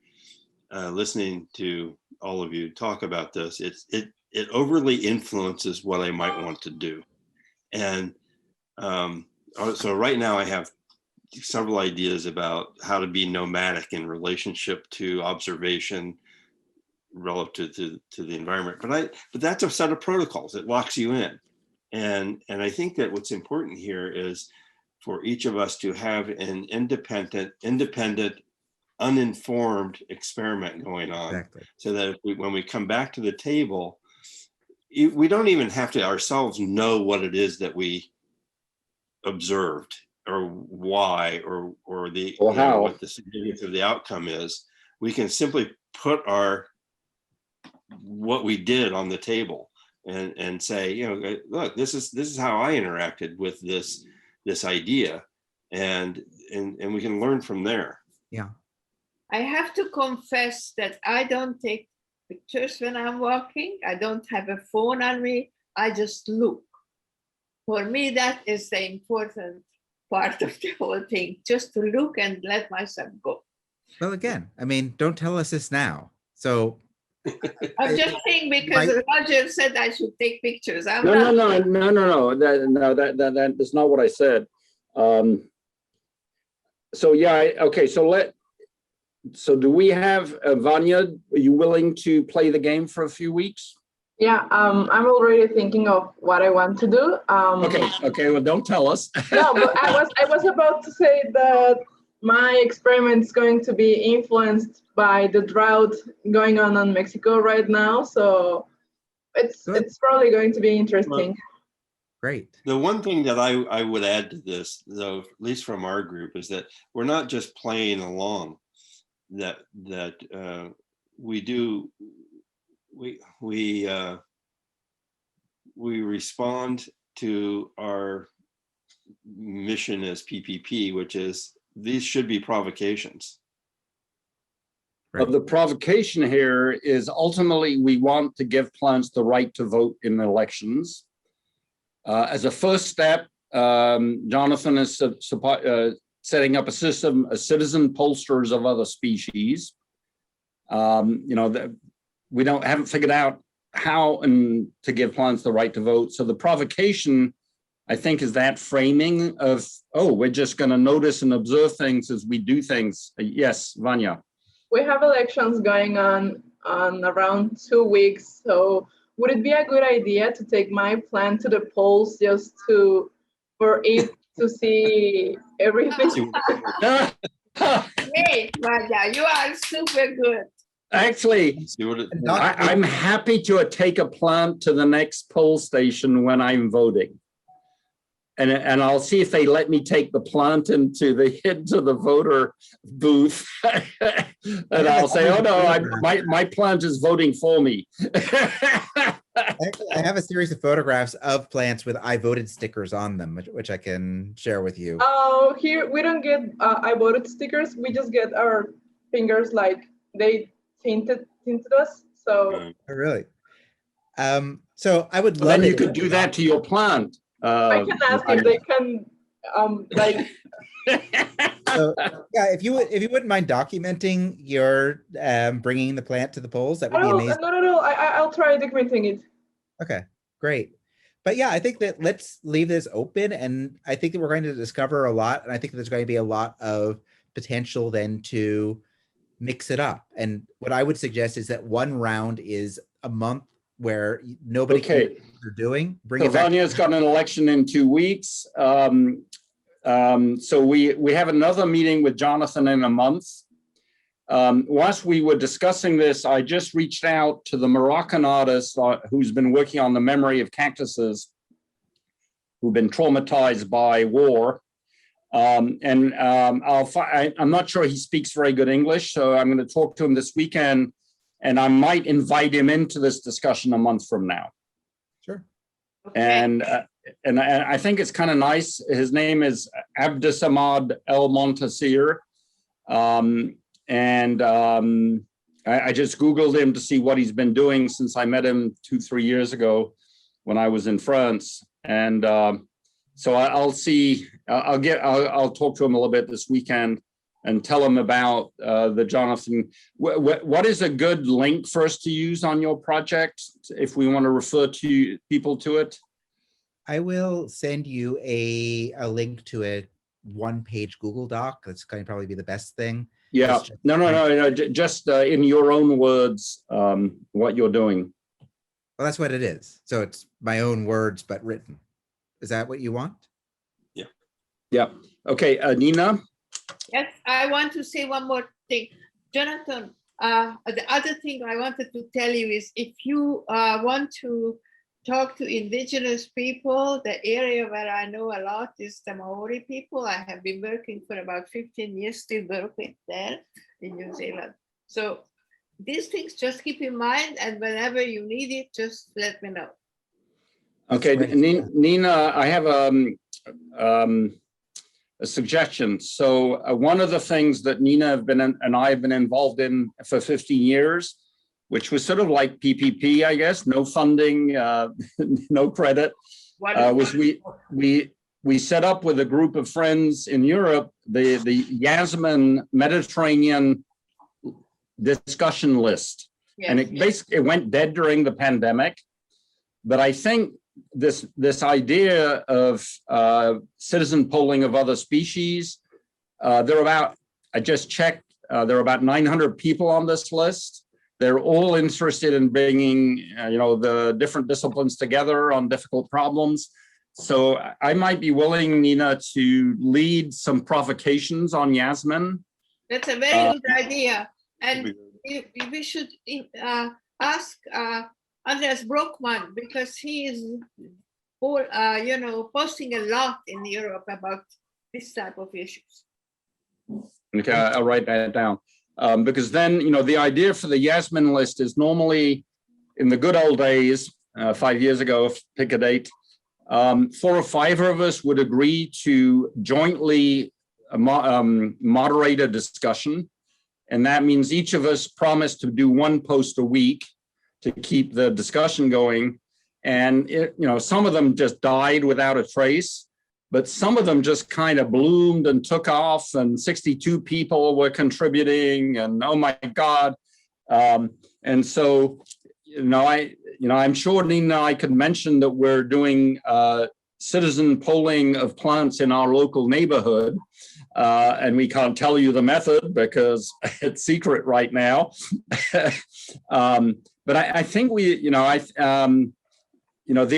listening to all of you talk about this, it overly influences what I might want to do. And so right now I have several ideas about how to be nomadic in relationship to observation relative to the environment. But that's a set of protocols that locks you in. And I think that what's important here is for each of us to have an independent, uninformed experiment going on. Exactly. So that when we come back to the table, we don't even have to ourselves know what it is that we observed or why or the Or how. what the significance of the outcome is. We can simply put what we did on the table and say, look, this is how I interacted with this idea, and we can learn from there. Yeah. I have to confess that I don't take pictures when I'm walking. I don't have a phone on me. I just look. For me, that is the important part of the whole thing, just to look and let myself go. Well, again, I mean, don't tell us this now. So I'm just saying because Roger said I should take pictures. I'm No. not. That's not what I said. So yeah, okay. So do we have Vanya? Are you willing to play the game for a few weeks? Yeah, I'm already thinking of what I want to do. Okay. Well, don't tell us. No, but I was about to say that my experiment is going to be influenced by the drought going on Mexico right now. So it's probably going to be interesting. great. The one thing that I would add to this, though, at least from our group, is that we're not just playing along. That we respond to our mission as PPP, which is these should be provocations. Right. The provocation here is ultimately we want to give plants the right to vote in elections. As a first step, Jonnathon is setting up a system of citizen pollsters of other species. We haven't figured out how and to give plants the right to vote. So the provocation, I think, is that framing of, we're just going to notice and observe things as we do things. Yes, Vanya. We have elections going on around 2 weeks. So would it be a good idea to take my plant to the polls just for it to see everything? Great, Raja, you are super good. Actually, I'm happy to take a plant to the next poll station when I'm voting. And I'll see if they let me take the plant into the voter booth. And I'll say, oh no, my plant is voting for me. I have a series of photographs of plants with "I voted" stickers on them, which I can share with you. Oh, here we don't get I voted stickers. We just get our fingers like they tinted us. So Oh, really? So I would love Then you it could do that to your plant. I can ask if they can like. So, yeah, if you wouldn't mind documenting your bringing the plant to the polls, that would be amazing. No. I'll try documenting it. Okay, great. But yeah, I think that let's leave this open, and I think that we're going to discover a lot, and I think that there's going to be a lot of potential then to mix it up. And what I would suggest is that one round is a month where nobody can know what they're doing. Bring it back. Vanya's got an election in 2 weeks. So we have another meeting with Jonnathon in a month. Whilst we were discussing this, I just reached out to the Moroccan artist who's been working on the memory of cactuses who've been traumatized by war. I'm not sure he speaks very good English, so I'm going to talk to him this weekend, and I might invite him into this discussion a month from now. Sure. Okay. And I think it's kind of nice. His name is Abdesamad El Montasir. I just Googled him to see what he's been doing since I met him 2-3 years ago when I was in France. And so I'll talk to him a little bit this weekend and tell him about the Jonnathon. What is a good link for us to use on your project if we want to refer to people to it? I will send you a link to it one-page Google Doc. That's going to probably be the best thing. Yeah, Just no, just in your own words, what you're doing. Well, that's what it is. So it's my own words, but written. Is that what you want? Yeah. Okay, Nina. Yes, I want to say one more thing. Jonnathon, the other thing I wanted to tell you is if you want to talk to indigenous people, the area where I know a lot is the Maori people. I have been working for about 15 years, still working there in New Zealand. So these things just keep in mind, and whenever you need it, just let me know. Okay, Right. Nina, I have a suggestion. So one of the things that Nina and I have been involved in for 15 years, which was sort of like PPP, I guess, no funding, no credit, was we set up with a group of friends in Europe the Yasmin Mediterranean discussion list. Yes, And it basically went dead during the pandemic. But I think this idea of citizen polling of other species, I just checked, there are about 900 people on this list. They're all interested in bringing, the different disciplines together on difficult problems. So I might be willing, Nina, to lead some provocations on Yasmin. that's a very good idea. And we should ask Andreas Brockman, because he is posting a lot in Europe about this type of issues. Okay, I'll write that down. Because then, the idea for the Yasmin list is normally in the good old days, 5 years ago, pick a date, 4 or 5 of us would agree to jointly moderate a discussion. And that means each of us promised to do 1 post a week to keep the discussion going. And some of them just died without a trace, but some of them just kind of bloomed and took off, and 62 people were contributing, and oh my God. And so, I'm sure Nina and I could mention that we're doing citizen polling of plants in our local neighborhood. And we can't tell you the method because it's secret right now. But I think the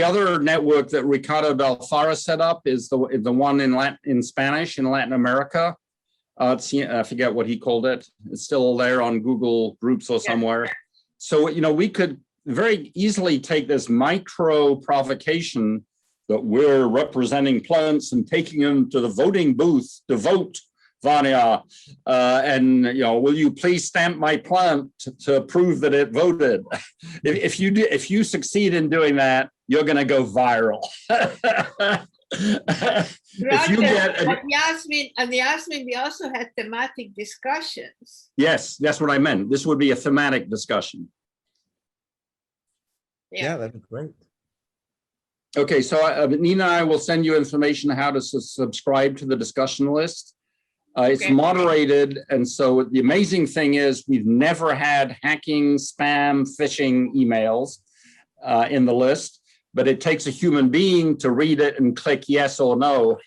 other network that Ricardo Del Fara set up is the one in Spanish in Latin America. I forget what he called it. It's still there on Google Groups or somewhere. So, we could very easily take this micro provocation that we're representing plants and taking them to the voting booth to vote, Vanya. And will you please stamp my plant to prove that it voted? If you succeed in doing that, you're going to go viral. Yasmin, we also had thematic discussions. Yes, that's what I meant. This would be a thematic discussion. Yeah, that'd be great. Okay, so Nina and I will send you information how to subscribe to the discussion list. It's moderated, and so the amazing thing is we've never had hacking, spam, phishing emails in the list, but it takes a human being to read it and click yes or no.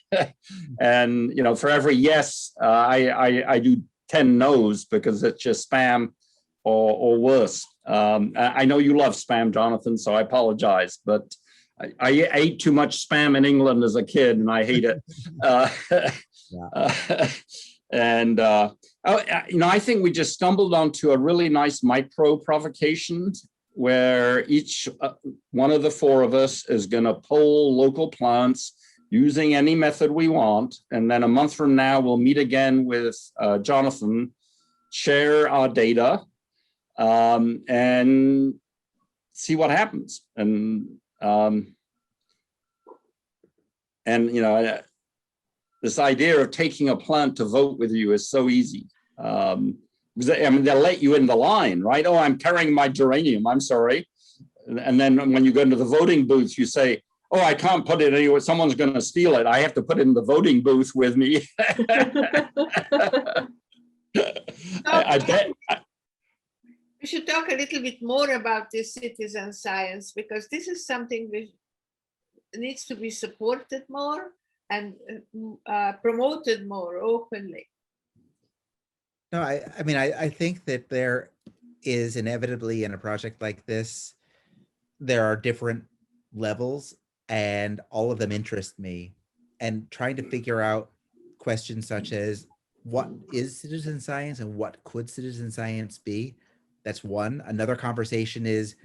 And for every yes, I do 10 no's because it's just spam or worse. I know you love spam, Jonnathon, so I apologize, but I ate too much spam in England as a kid, and I hate it. I think we just stumbled onto a really nice micro provocation where each one of the 4 of us is going to poll local plants using any method we want. And then a month from now, we'll meet again with Jonnathon, share our data, and see what happens. This idea of taking a plant to vote with you is so easy. They'll let you in the line, right? Oh, I'm carrying my geranium, I'm sorry. And then when you go into the voting booth, you say, oh, I can't put it anywhere. Someone's going to steal it. I have to put it in the voting booth with me. I bet. We should talk a little bit more about this citizen science, because this is something which needs to be supported more. and promoted more openly. No, I mean, I think that there is inevitably in a project like this, there are different levels and all of them interest me. And trying to figure out questions such as what is citizen science and what could citizen science be? That's one. Another conversation is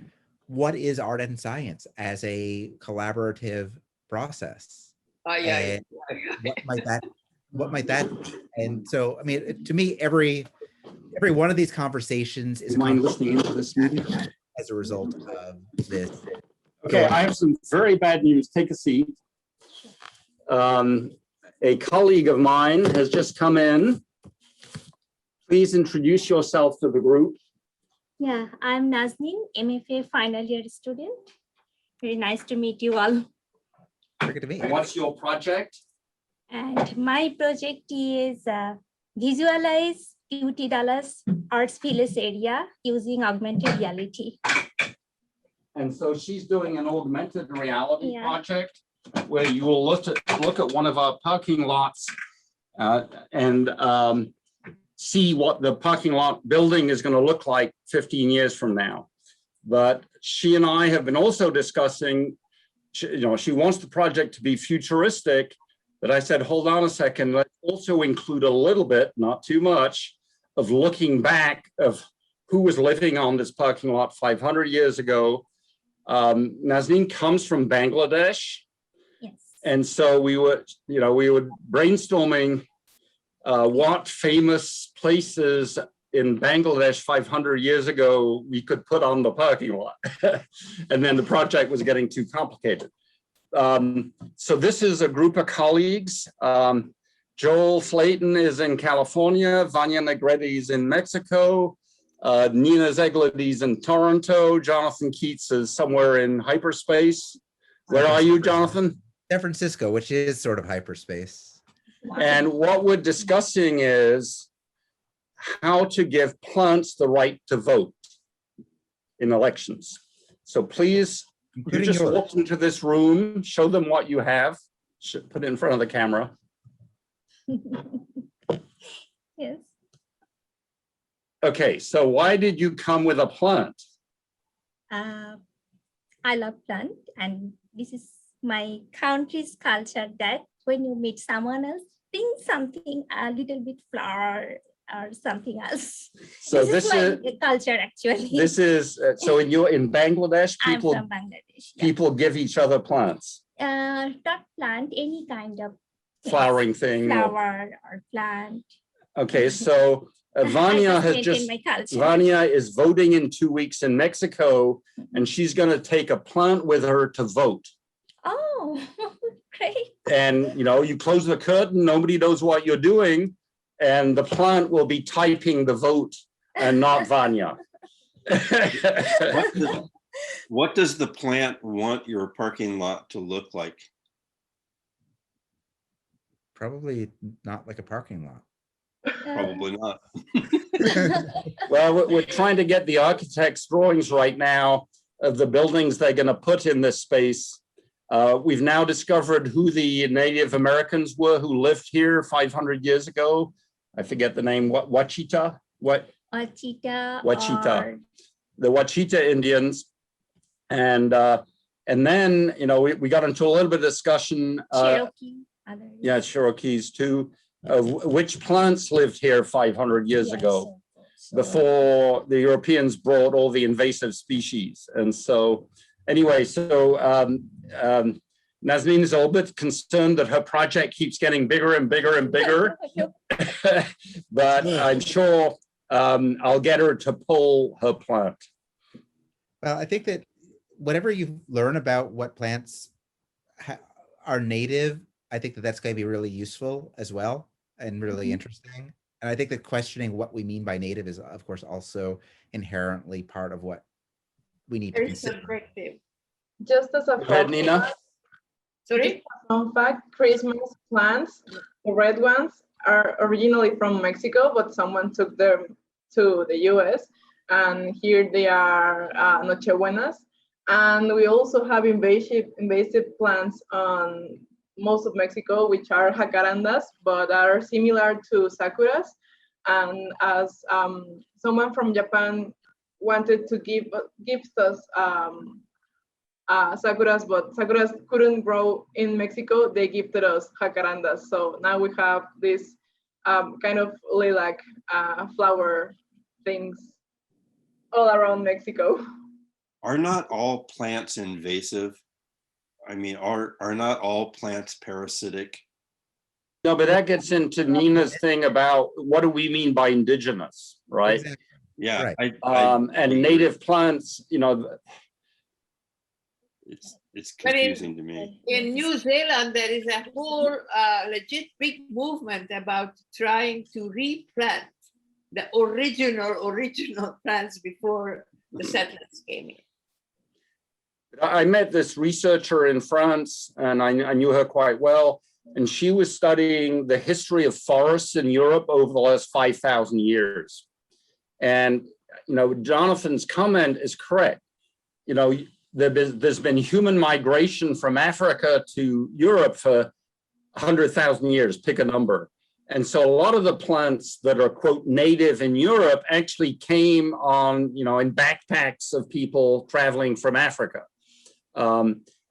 what is art and science as a collaborative process? Yeah. And what might that be? And so, I mean, to me, every one of these conversations is a Mind conversation listening into this meeting? as a result of this. Okay, I have some very bad news. Take a seat. A colleague of mine has just come in. Please introduce yourself to the group. Yeah, I'm Nazneen, MFA final year student. Very nice to meet you all. Very good to meet you. What's your project? And my project is visualize UT Dallas Arts Village area using augmented reality. And so she's doing an augmented reality Yeah. project where you will look at one of our parking lots and see what the parking lot building is going to look like 15 years from now. But she and I have been also discussing, she wants the project to be futuristic, but I said, hold on a second, let's also include a little bit, not too much, of looking back of who was living on this parking lot 500 years ago. Nazneen comes from Bangladesh. Yes. And so we were brainstorming what famous places in Bangladesh 500 years ago we could put on the parking lot. And then the project was getting too complicated. So this is a group of colleagues. Joel Slayton is in California, Vanya Negretti is in Mexico, Nina Zeglades in Toronto, Jonnathon Keats is somewhere in hyperspace. Where are you, Jonathan? San Francisco, which is sort of hyperspace. And what we're discussing is how to give plants the right to vote in elections. So please, you Including just yours. walk into this room, show them what you have, put it in front of the camera. Yes. Okay, so why did you come with a plant? I love plant, and this is my country's culture that when you meet someone else, think something a little bit flower or something else. So this is my culture actually. This is so in Bangladesh, I'm people from Bangladesh. Yeah. people give each other plants, Not plant, any kind of flowering thing. flower or plant. Okay, so Vanya has maintain just my culture. Vanya is voting in 2 weeks in Mexico, and she's going to take a plant with her to vote. Oh, great. And you close the curtain, nobody knows what you're doing, and the plant will be typing the vote and not Vanya. What does the plant want your parking lot to look like? Probably not like a parking lot. Probably not. Well, we're trying to get the architect's drawings right now of the buildings they're going to put in this space. We've now discovered who the Native Americans were who lived here 500 years ago. I forget the name. Wachita? Wachita. Wachita. The Wachita Indians. And then, we got into a little bit of discussion. Cherokee. Yeah, Cherokees too. Which plants lived here 500 years ago before the Europeans brought all the invasive species. And so anyway, Nazneen is a little bit concerned that her project keeps getting bigger and bigger and bigger, but I'm sure I'll get her to pull her plant. Well, I think that whatever you learn about what plants are native, I think that that's going to be really useful as well and really interesting. And I think that questioning what we mean by native is, of course, also inherently part of what we need to Very consider. subjective. Just as a Go ahead, Nina. Sorry? fun fact, Christmas plants, the red ones, are originally from Mexico, but someone took them to the US, and here they are Nochebuenas. And we also have invasive plants on most of Mexico, which are jacarandas, but are similar to sakuras. And as someone from Japan wanted to give us sakuras, but sakuras couldn't grow in Mexico, they gifted us jacarandas. So now we have this kind of lilac flower things all around Mexico. Are not all plants invasive? I mean, are not all plants parasitic? No, but that gets into Nina's thing about what do we mean by indigenous, right? Exactly. Yeah, Right. And native plants, you know, it's But confusing to me. in New Zealand, there is a whole legit big movement about trying to replant the original plants before the settlers came in. I met this researcher in France, and I knew her quite well, and she was studying the history of forests in Europe over the last 5,000 years. And, you know, Jonathan's comment is correct. You know, there's been human migration from Africa to Europe for 100,000 years, pick a number. And so a lot of the plants that are, quote, native in Europe actually came on, you know, in backpacks of people traveling from Africa.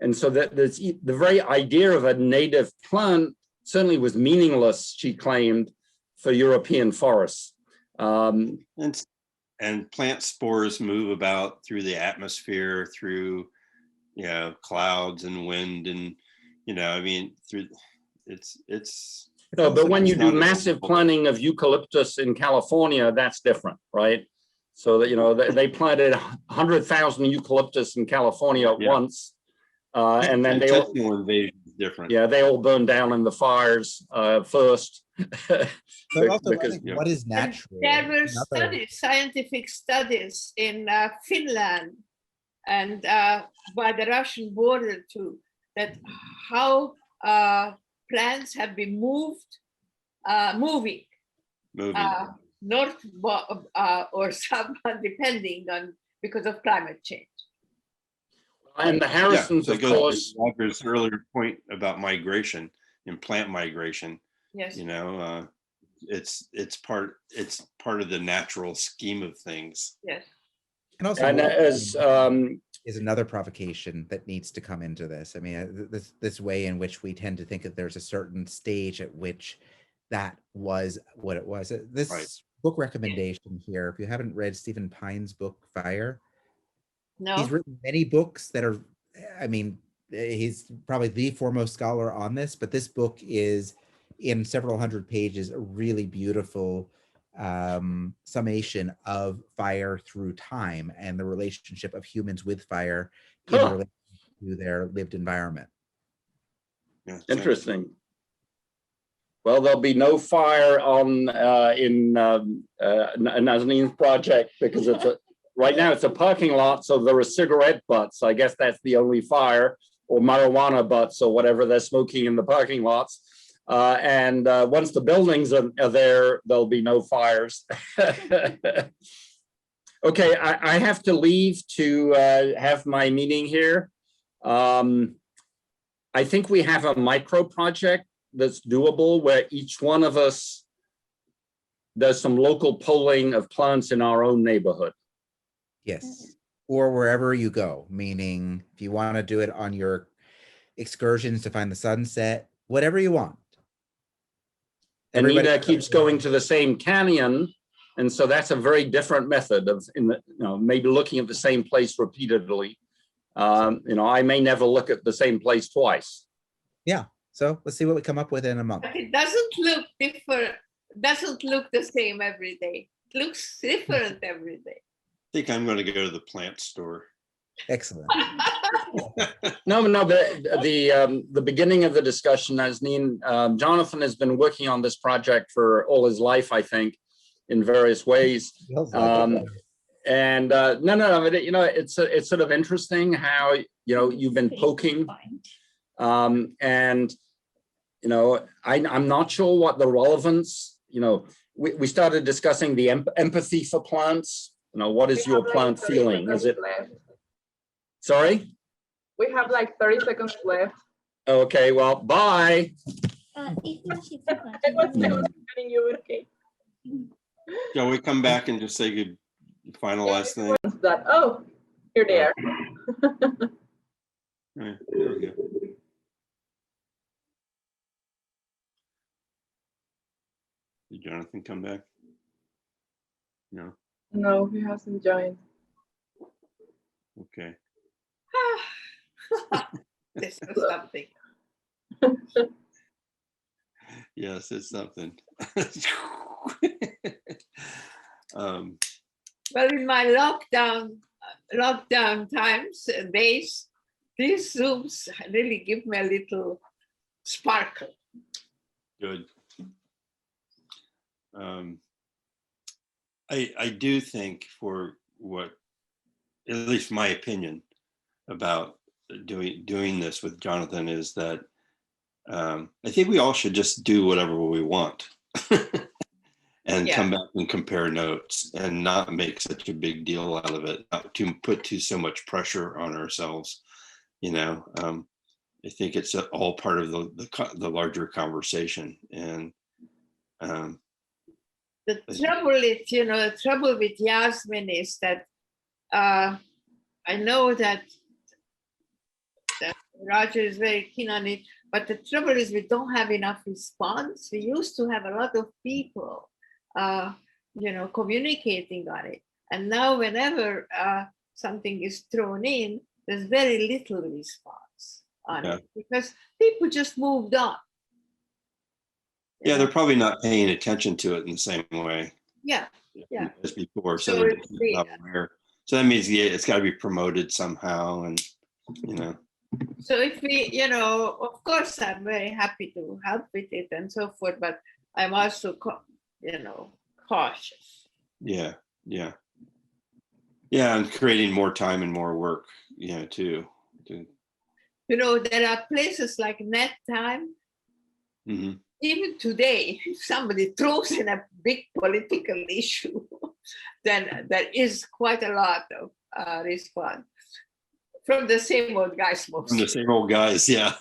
And so that the very idea of a native plant certainly was meaningless, she claimed, for European forests. And plant spores move about through the atmosphere, through, you know, clouds and wind, and, you know, I mean, through it's. No, but when you do not massive planting of eucalyptus in California, that's different, right? So that, you know, they planted 100,000 eucalyptus in California at once, and then they all, intentional invasion is different. yeah, they all burned down in the fires first. But also, Because- I think what is natural? There were another- studies, scientific studies in Finland and by the Russian border too, that how plants have been moving north or south, depending on because of climate change. And the Harrisons, so of it goes to course. Walter's earlier point about migration and plant migration. Yes. You know, it's part of the natural scheme of things. Yes. And also, And as is another provocation that needs to come into this. I mean, this way in which we tend to think that there's a certain stage at which that was what it was. This Right. book recommendation here, if you haven't read Stephen Pine's book, Fire, No. he's written many books that are, I mean, he's probably the foremost scholar on this, but this book is in several hundred pages, a really beautiful summation of fire through time and the relationship of humans with fire in relation to their lived environment. Yeah, interesting. Well, there'll be no fire on in Nazanin's project because it's right now it's a parking lot, so there are cigarette butts. I guess that's the only fire, or marijuana butts, or whatever they're smoking in the parking lots. And once the buildings are there, there'll be no fires. Okay, I have to leave to have my meeting here. I think we have a micro project that's doable where each one of us does some local polling of plants in our own neighborhood. Yes, or wherever you go, meaning if you want to do it on your excursions to find the sunset, whatever you want. And Everybody- Nina keeps going to the same canyon. And so that's a very different method of, maybe looking at the same place repeatedly. I may never look at the same place twice. Yeah, so let's see what we come up with in a month. But it doesn't look different, doesn't look the same every day. It looks different every day. I think I'm going to go to the plant store. Excellent. No, but the beginning of the discussion, as Jonathan has been working on this project for all his life, I think, in various ways. It's sort of interesting how you've been poking, and I'm not sure what the relevance. We started discussing the empathy for plants. What is your plant feeling? Is it? Sorry? We have like 30 seconds left. Okay, well, bye. If you should I was continue. getting you, okay. Shall we come back and just say good, final last thing? That, oh, here they are. All right, there we go. Did Jonathan come back? No. No, he hasn't joined. Okay. This is something. Yes, it's something. um, Well, in my lockdown times, days, these Zooms really give me a little sparkle. good. I do think for what, at least my opinion about doing this with Jonathan is that I think we all should just do whatever we want and Yeah. come back and compare notes and not make such a big deal out of it, not to put so much pressure on ourselves. You know, I think it's all part of the larger conversation. And The trouble is, the trouble with Yasmin is that I know that Roger is very keen on it, but the trouble is we don't have enough response. We used to have a lot of people, communicating on it. And now whenever something is thrown in, there's very little response on it because people just moved on. Yeah, they're probably not paying attention to it in the same way. Yeah. As before. So, So they're it's the- not aware. So that means it's got to be promoted somehow, and So if we, of course, I'm very happy to help with it and so forth, but I'm also, cautious. Yeah, and creating more time and more work, too. There are places like Net Time. Mm-hmm. Even today, if somebody throws in a big political issue, then there is quite a lot of response from the same old guys From mostly. the same old guys, yeah.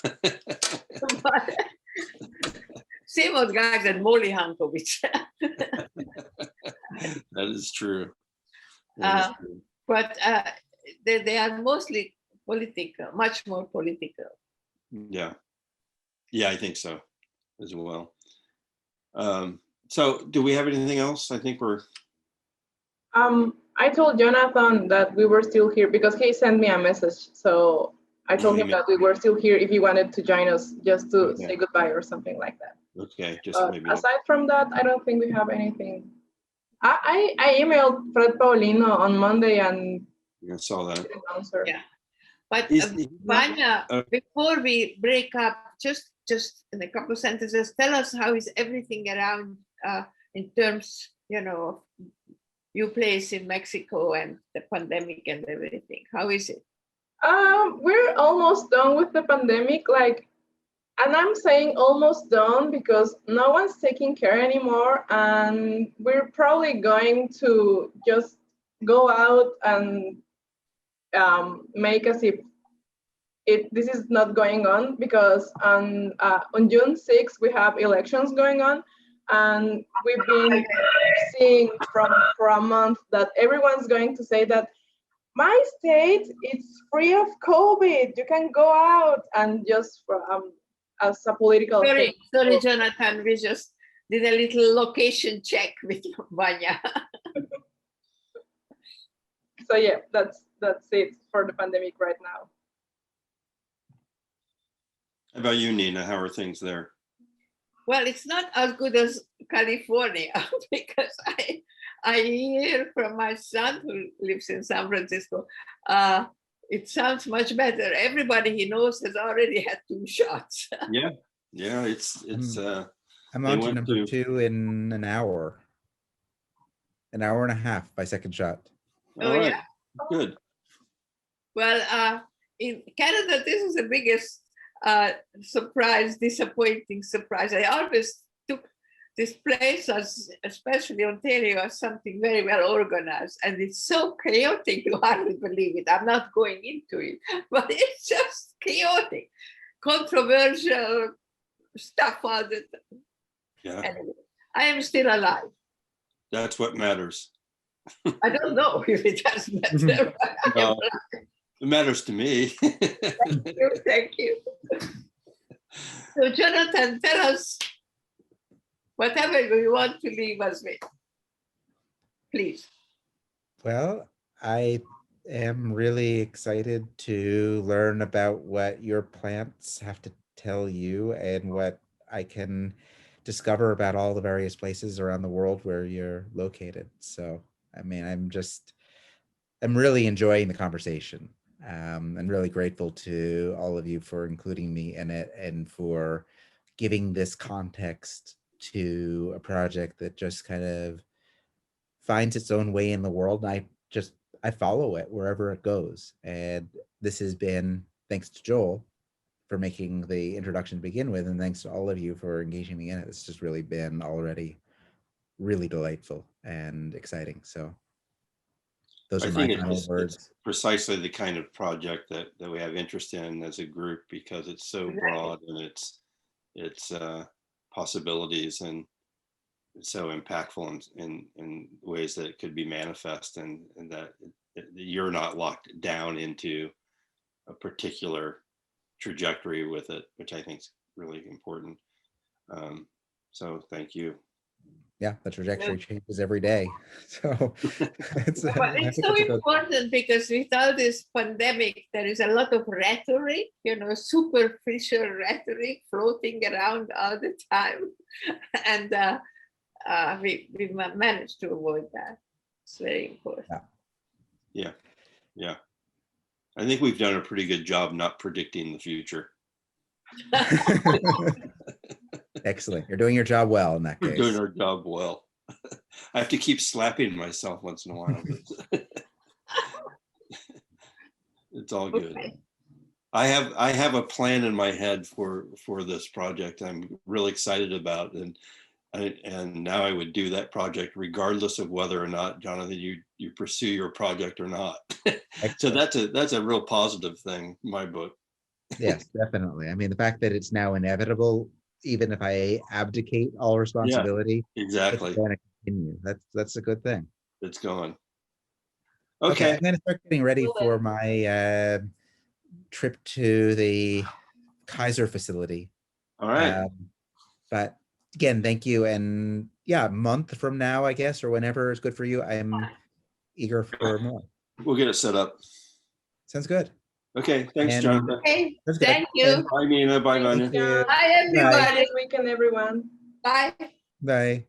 Same old guys and Molly Hankovich. That is true. But they are mostly political, much more political. Yeah, I think so as well. So do we have anything else? I think we're... I told Jonathan that we were still here because he sent me a message. So I told him that we were still here if he wanted to join us just to say goodbye or something like that. Okay, just maybe. Aside from that, I don't think we have anything. I emailed Fred Paulino on Monday and I saw that. didn't answer. Yeah. But Vanya, before we break up, just in a couple of sentences, tell us how is everything around in terms, of your place in Mexico and the pandemic and everything. How is it? We're almost done with the pandemic, and I'm saying almost done because no one's taking care anymore, and we're probably going to just go out and make as if this is not going on, because on June 6th we have elections going on, and we've been seeing for a month that everyone's going to say that my state is free of COVID, you can go out, and just as a political Sorry, thing. Jonathan, we just did a little location check with Vanya. So yeah, that's it for the pandemic right now. How about you, Nina? How are things there? Well, it's not as good as California because I hear from my son who lives in San Francisco. It sounds much better. Everybody he knows has already had 2 shots. Yeah, it's. I'm on to number 2 in an hour and a half by second shot. All right. Yeah. Good. Well, in Canada, this is the biggest disappointing surprise. I always took this place, especially Ontario, as something very well organized, and it's so chaotic you hardly believe it. I'm not going into it, but it's just chaotic. controversial stuff all the time. Yeah, Anyway, I am still alive. that's what matters. I don't know if it does matter. No, it matters to me. Thank you. So Jonnathon, tell us whatever you want to leave us with, please. Well, I am really excited to learn about what your plants have to tell you and what I can discover about all the various places around the world where you're located. So, I mean, I'm really enjoying the conversation. I'm really grateful to all of you for including me in it and for giving this context to a project that just kind of finds its own way in the world. And I follow it wherever it goes. And this has been thanks to Joel for making the introduction to begin with, and thanks to all of you for engaging me in it. It's just really been already really delightful and exciting. So those I are my think final it's words. precisely the kind of project that we have interest in as a group, because it's so Right. broad and its possibilities, and it's so impactful in ways that it could be manifest, and that you're not locked down into a particular trajectory with it, which I think is really important. So thank you. Yeah, the trajectory changes every day. So it's, But I it's think so it's a good- important because without this pandemic, there is a lot of rhetoric, superficial rhetoric floating around all the time. And we managed to avoid that. It's very important. Yeah. I think we've done a pretty good job not predicting the future. Excellent. You're doing your job well in that We're case. doing our job well. I have to keep slapping myself once in a while. It's all good. Okay. I have a plan in my head for this project I'm really excited about, and now I would do that project regardless of whether or not, Jonnathon, you pursue your project or not. So that's a real positive thing in my book. Yes, definitely. I mean, the fact that it's now inevitable, even if I abdicate all responsibility, Exactly. it's going to continue. That's a good thing. It's going. Okay, Okay. I'm going to start getting ready Well for then. my trip to the Kaiser facility. All right. But again, thank you. And yeah, a month from now, I guess, or whenever is good for you, I'm eager for more. We'll get it set up. Sounds good. Okay. Thanks, And- Jonnathon. Okay, That's good. thank you. Bye, Nina. Bye, Vanya. Thank you. Bye, Have everybody. a good weekend, everyone. Bye. Bye.